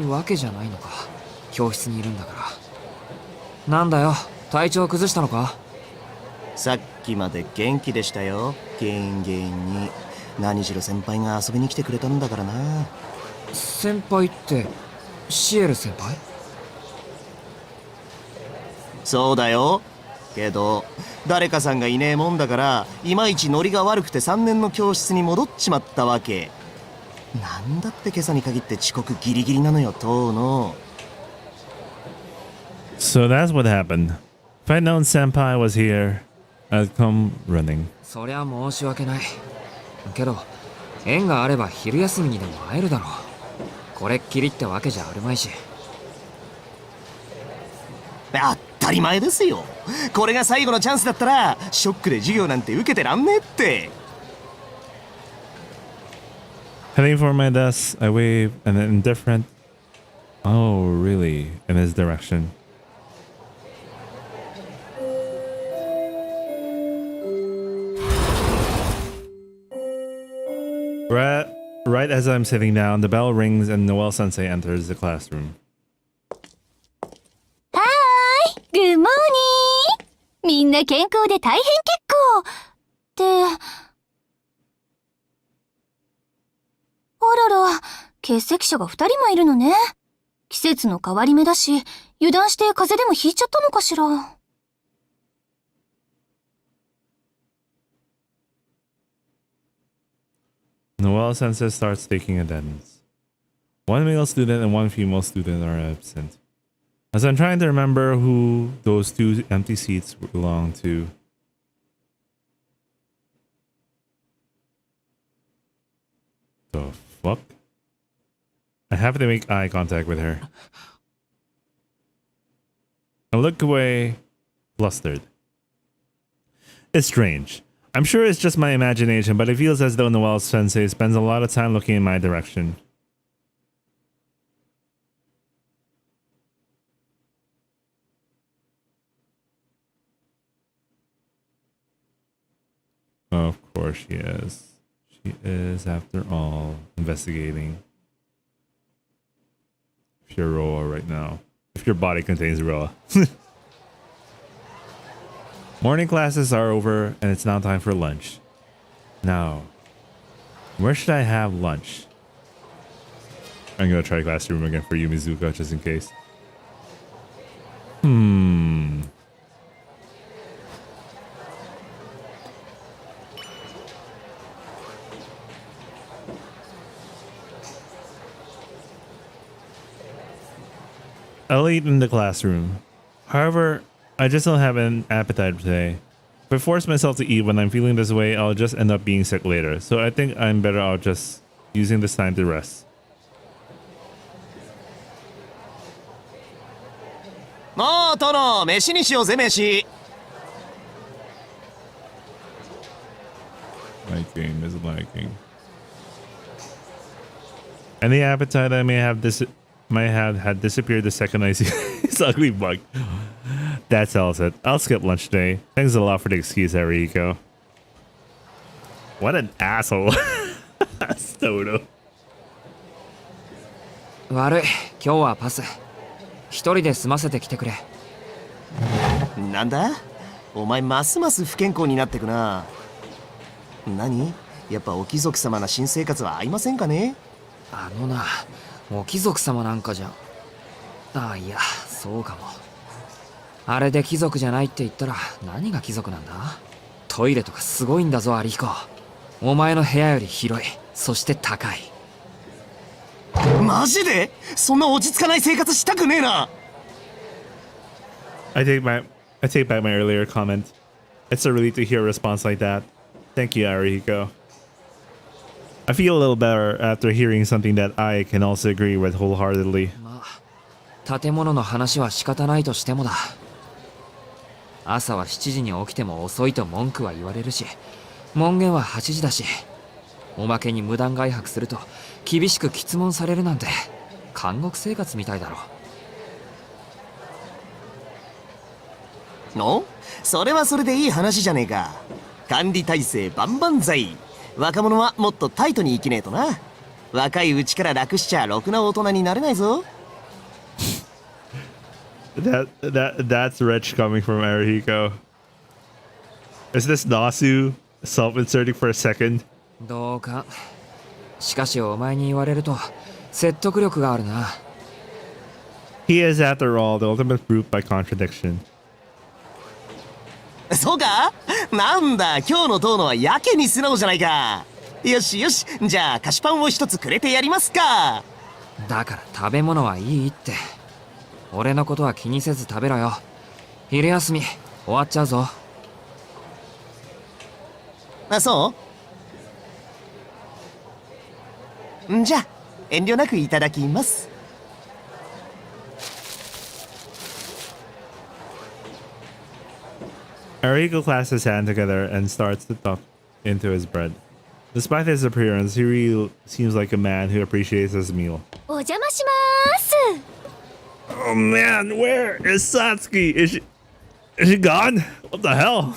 わけじゃないのか。教室にいるんだから。なんだよ、体調崩したのか？さっきまで元気でしたよ。原因に。何しろ先輩が遊びに来てくれたんだからな。先輩ってシエル先輩？そうだよ。けど誰かさんがいねえもんだからいまいちノリが悪くて3年の教室に戻っちまったわけ。なんだって今朝に限って遅刻ギリギリなのよ、当の。So that's what happened. If I'd known Senpai was here, I'd come running. そりゃ申し訳ない。けど縁があれば昼休みにでも会えるだろう。これっきりってわけじゃあるまいし。当たり前ですよ。これが最後のチャンスだったらショックで授業なんて受けてらんねえって。Heading for my desk, I wave an indifferent, "Oh, really?" in his direction. Right as I'm sitting down, the bell rings and Noelle Sensei enters the classroom. はーい、グッモーニー。みんな健康で大変結構。ってあらら、欠席者が2人もいるのね。季節の変わり目だし、油断して風邪でもひいちゃったのかしら。Noelle Sensei starts taking attendance. One male student and one female student are absent. As I'm trying to remember who those two empty seats belong to. The fuck? I have to make eye contact with her. I look away, flustered. It's strange. I'm sure it's just my imagination, but it feels as though Noelle Sensei spends a lot of time looking in my direction. Of course she is. She is, after all, investigating Furore right now. if your body contains Roa. Morning classes are over and it's now time for lunch. Now, where should I have lunch? I'm gonna try classroom again for you, Mizuka, just in case. I'll eat in the classroom. However, I just don't have an appetite today. If I force myself to eat when I'm feeling this way, I'll just end up being sick later. So I think I'm better off just using this time to rest. もう殿、飯にしようぜ飯。My game is lagging. Any appetite I may have had disappeared the second I see this ugly bug. That sells it. I'll skip lunch today. Thanks a lot for the excuse, Ariko. What an asshole. Stodo. 悪い、今日はパス。一人で済ませてきてくれ。なんだお前ますます不健康になってくな。何やっぱお貴族様な新生活は合いませんかね。あのな、お貴族様なんかじゃ。ああ、いや、そうかも。あれで貴族じゃないって言ったら何が貴族なんだ。トイレとかすごいんだぞ、アリヒコ。お前の部屋より広い、そして高い。マジでそんな落ち着かない生活したくねえな。 I take back my earlier comment. It's a relief to hear a response like that. Thank you, Ariko. I feel a little better after hearing something that I can also agree with wholeheartedly. まあ、建物の話は仕方ないとしてもだ。朝は7時に起きても遅いと文句は言われるし、門限は8時だし、おまけに無断外泊すると厳しく詰問されるなんて監獄生活みたいだろ。のそれはそれでいい話じゃねえか。管理体制万々歳。若者はもっとタイトに生きねえとな。若いうちから楽しちゃろくな大人になれないぞ。That's rich coming from Arihiko. Is this Nasu self-inserting for a second? どうか。しかしお前に言われると説得力があるな。He is, after all, the ultimate proof by contradiction. そうかなんだ今日の遠野はやけに素直じゃないか。よしよし、じゃあ菓子パンを一つくれてやりますか。だから食べ物はいいって。俺のことは気にせず食べろよ。昼休み終わっちゃうぞ。あ、そうじゃあ遠慮なくいただきます。Ariko clasps his hand together and starts to tuck into his bread. Despite his appearance, he really seems like a man who appreciates his meal. お邪魔します。 Oh man, where is Satsuki? Is she gone? What the hell?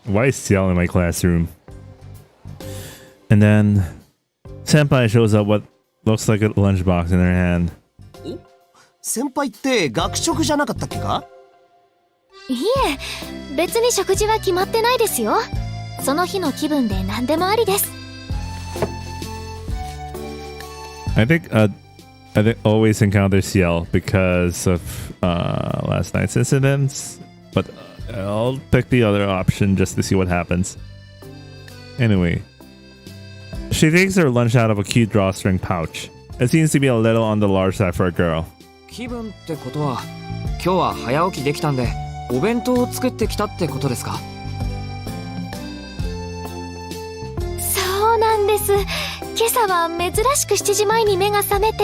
Why is Ciel in my classroom? And then Senpai shows up what looks like a lunchbox in her hand. 先輩って学食じゃなかったっけか。いえ、別に食事は決まってないですよ。その日の気分で何でもありです。I think always encounter Ciel because of last night's incidents, but I'll pick the other option just to see what happens. Anyway, she takes her lunch out of a cute drawstring pouch. It seems to be a little on the large side for a girl. 気分ってことは今日は早起きできたんでお弁当を作ってきたってことですか。そうなんです。今朝は珍しく7時前に目が覚めて。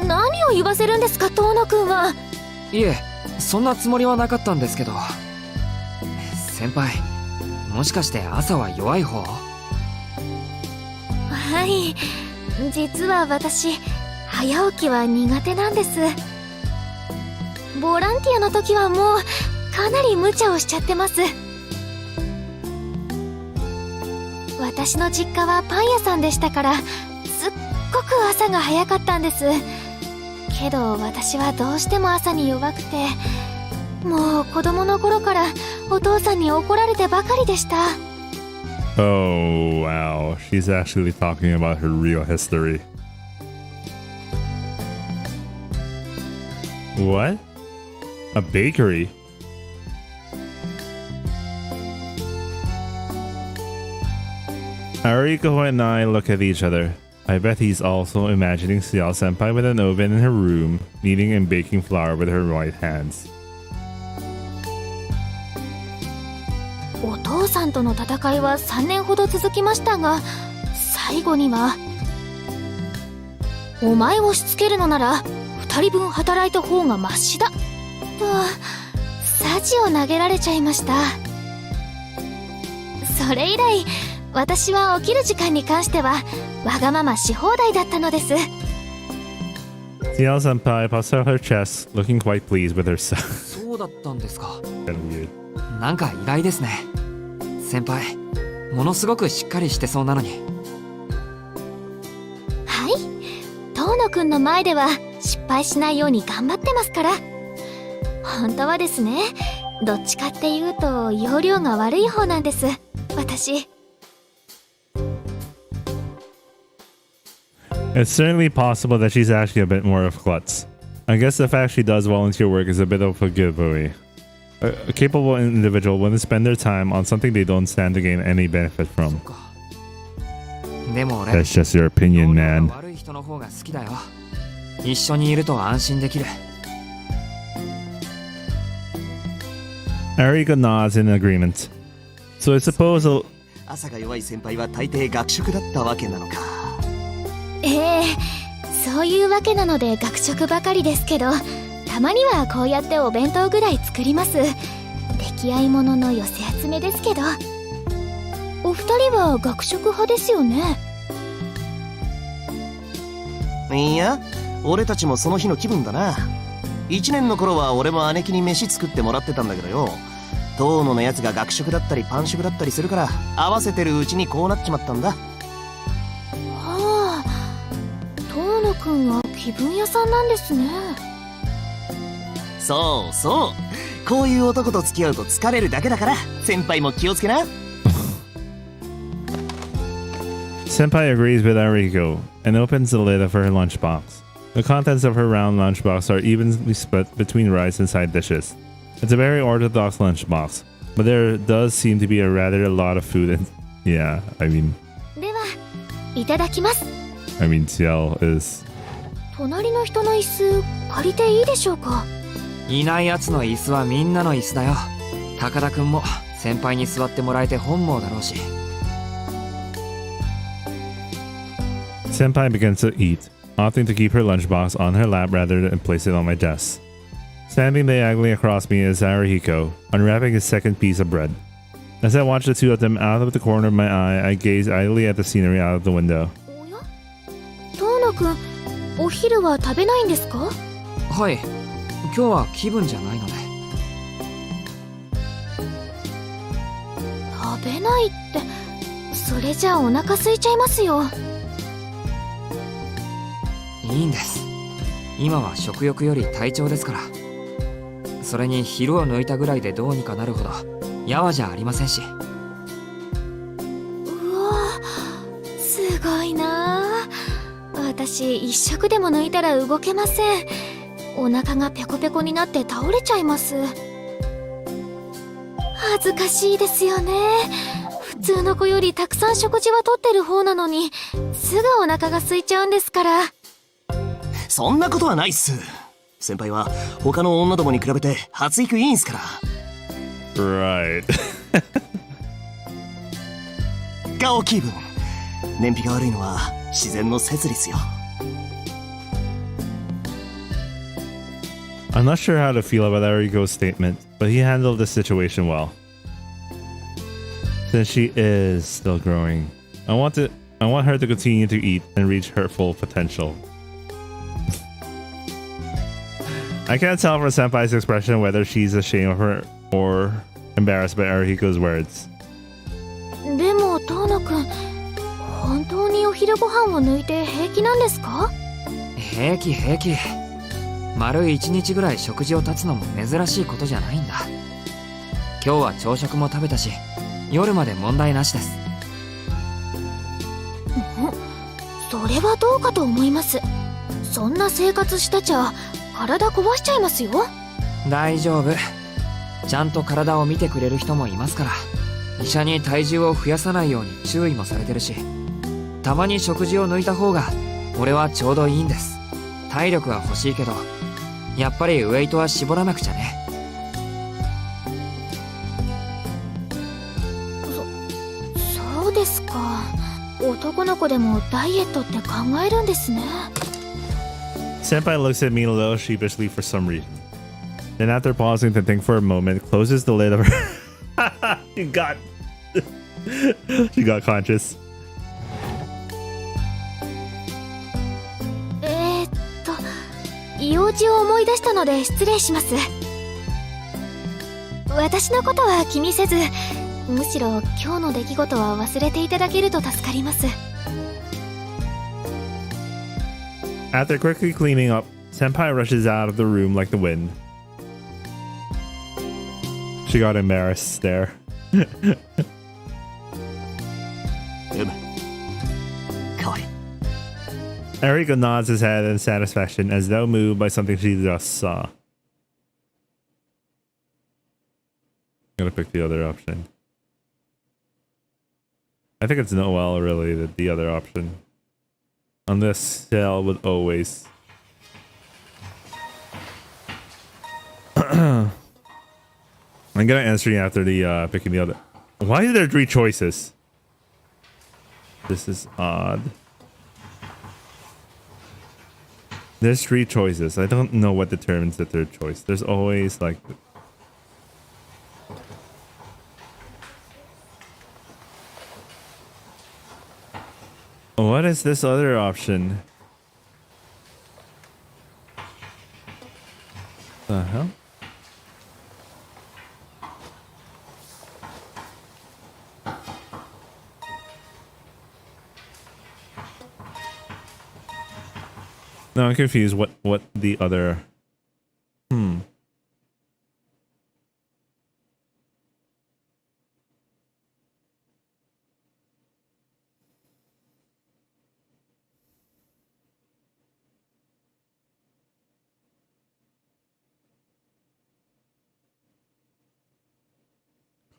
何を言わせるんですか、遠野くんは。いえ、そんなつもりはなかったんですけど。先輩、もしかして朝は弱い方？はい、実は私早起きは苦手なんです。ボランティアの時はもうかなり無茶をしちゃってます。私の実家はパン屋さんでしたから、すっごく朝が早かったんです。けど私はどうしても朝に弱くて、もう子供の頃からお父さんに怒られてばかりでした。 Oh, wow. She's actually talking about her real history. What? A bakery? Ariko and I look at each other. I bet he's also imagining Xiao-senpai with an oven in her room, kneading and baking flour with her right hands. お父さんとの戦いは3年ほど続きましたが、最後には「お前をしつけるのなら2人分働いた方がマシだ」とサジを投げられちゃいました。それ以来私は起きる時間に関してはわがままし放題だったのです。 Xiao-senpai puffs out her chest, looking quite pleased with herself. そうだったんですか。 Kinda weird. なんか意外ですね。先輩、ものすごくしっかりしてそうなのに。はい、遠野くんの前では失敗しないように頑張ってますから。本当はですね、どっちかっていうと容量が悪い方なんです、私。 It's certainly possible that she's actually a bit more of a klutz. I guess the fact she does volunteer work is a bit of a giveaway. A capable individual wouldn't spend their time on something they don't stand to gain any benefit そ from. っか。でも俺、 That's just your opinion, 容量 man. が悪い人の方が好きだよ。一緒にいると安心できる。 Ariko nods in agreement. So I suppose 朝が弱い先輩は大抵学食だったわけなのか。ええ、そういうわけなので学食ばかりですけど、たまにはこうやってお弁当ぐらい作ります。出来合いものの寄せ集めですけど。お二人は学食派ですよね。いや、俺たちもその日の気分だな。1年の頃は俺も姉貴に飯作ってもらってたんだけどよ、遠野のやつが学食だったりパン食だったりするから合わせてるうちにこうなっちまったんだ。はあ、遠野くんは気分屋さんなんですね。そうそう、こういう男と付き合うと疲れるだけだから、先輩も気をつけな。Senpai agrees with Ariko and opens the lid of her lunchbox. The contents of her round lunchbox are evenly split between rice and side dishes. It's a very orthodox lunchbox, but there does seem to be a rather a lot of food in. Yeah, I mean, では、いただきます。 Xiao is. 隣の人の椅子借りていいでしょうか。いないやつの椅子はみんなの椅子だよ。高田くんも先輩に座ってもらえて本望だろうし。 Senpai begins to eat, opting to keep her lunchbox on her lap rather than place it on my desk. Standing diagonally across me is Arihiko, unwrapping his second piece of bread. As I watch the two of them out of the corner of my eye, I gaze idly at the scenery out of the window. おや、遠野くん、お昼は食べないんですか。はい、今日は気分じゃないので。食べないって、それじゃお腹空いちゃいますよ。いいんです。今は食欲より体調ですから。それに昼を抜いたぐらいでどうにかなるほどやわじゃありませんし。うわ、すごいなあ。私一食でも抜いたら動けません。お腹がペコペコになって倒れちゃいます。恥ずかしいですよね。普通の子よりたくさん食事はとってる方なのに、すぐお腹が空いちゃうんですから。そんなことはないっす。先輩は他の女どもに比べて発育いいんすから。 Right. 顔気分、燃費が悪いのは自然の摂理っすよ。 I'm not sure how to feel about Ariko's statement, but he handled the situation well. Since she is still growing, I want her to continue to eat and reach her full potential. I can't tell from Senpai's expression whether she's ashamed of her or embarrassed by Arihiko's words. でも遠野くん、本当にお昼ご飯を抜いて平気なんですか？平気平気。丸1日ぐらい食事を断つのも珍しいことじゃないんだ。今日は朝食も食べたし、夜まで問題なしです。それはどうかと思います。そんな生活してちゃ体壊しちゃいますよ。大丈夫。ちゃんと体を見てくれる人もいますから。医者に体重を増やさないように注意もされてるし、たまに食事を抜いた方が俺はちょうどいいんです。体力は欲しいけど、やっぱりウェイトは絞らなくちゃね。そうですか。男の子でもダイエットって考えるんですね。 Senpai looks at me a little sheepishly for some reason. Then after pausing to think for a moment, closes the lid of her... She got... She got conscious. 用事を思い出したので失礼します。私のことは気にせず、むしろ今日の出来事は忘れていただけると助かります。 After quickly cleaning up, Senpai rushes out of the room like the wind. She got embarrassed there. Erika nods his head in satisfaction as though moved by something she just saw. Gotta pick the other option. I think it's Noel really, the other option. On this cell with always. I'm gonna answer you after the picking the other. Why are there 3 choices? This is odd. There's 3 choices. I don't know what determines the 3rd choice. There's always like... What is this other option? The hell? No, I'm confused. What the other...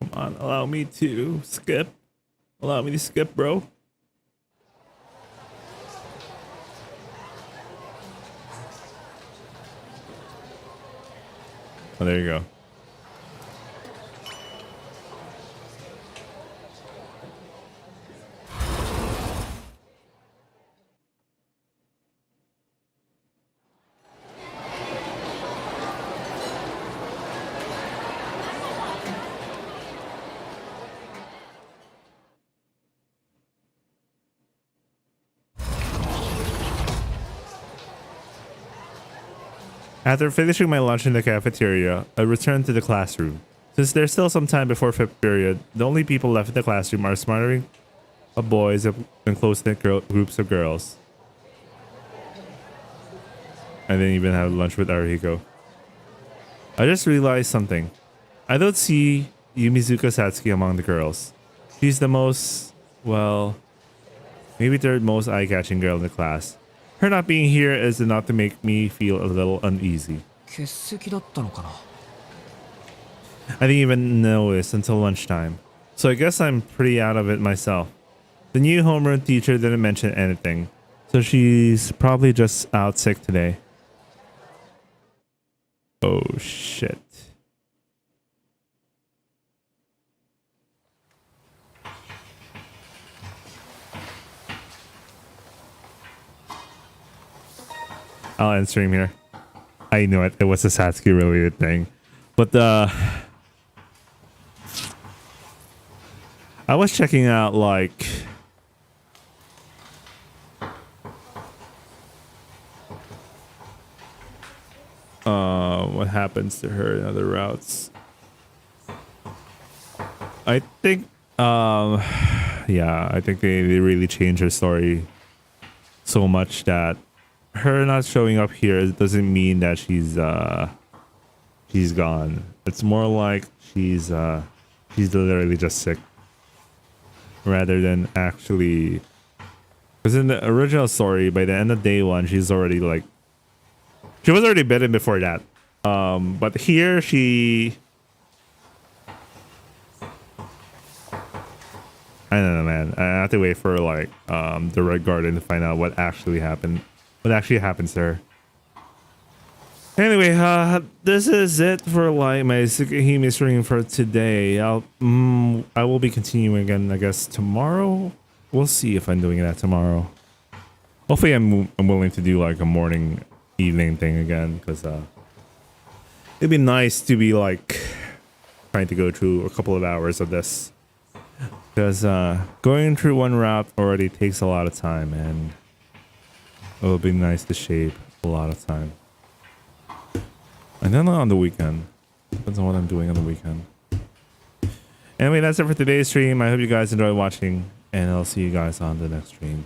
Come on, allow me to skip. Allow me to skip, bro. Oh, there you go. After finishing my lunch in the cafeteria, I returned to the classroom. Since there's still some time before 5th period, the only people left in the classroom are smattering of boys and close-knit groups of girls. I didn't even have lunch with Arihiko. I just realized something. I don't see Yumizuka Satsuki among the girls. She's the most, well, maybe 3rd most eye-catching girl in the class. Her not being here is enough to make me feel a little uneasy. 欠席だったのかな。 I didn't even notice until lunchtime, so I guess I'm pretty out of it myself. The new homeroom teacher didn't mention anything, so she's probably just out sick today. Oh shit. I'll end stream here. I knew it. It was a Satsuki related thing. But I was checking out like what happens to her in other routes. I think yeah, I think they really changed her story so much that her not showing up here doesn't mean that she's gone. It's more like she's literally just sick rather than actually, because in the original story, by the end of day one, she's already like, she was already bitten before that. But here I don't know, man. I have to wait for like the Red Garden to find out what actually happened. What actually happens there. Anyway, this is it for like my Tsukihime stream for today. I will be continuing again, I guess, tomorrow. We'll see if I'm doing that tomorrow. Hopefully I'm willing to do like a morning evening thing again, because it'd be nice to be like trying to go through a couple of hours of this, because going through one route already takes a lot of time, and it would be nice to shave a lot of time. And then on the weekend, depends on what I'm doing on the weekend. Anyway, that's it for today's stream. I hope you guys enjoyed watching, and I'll see you guys on the next stream.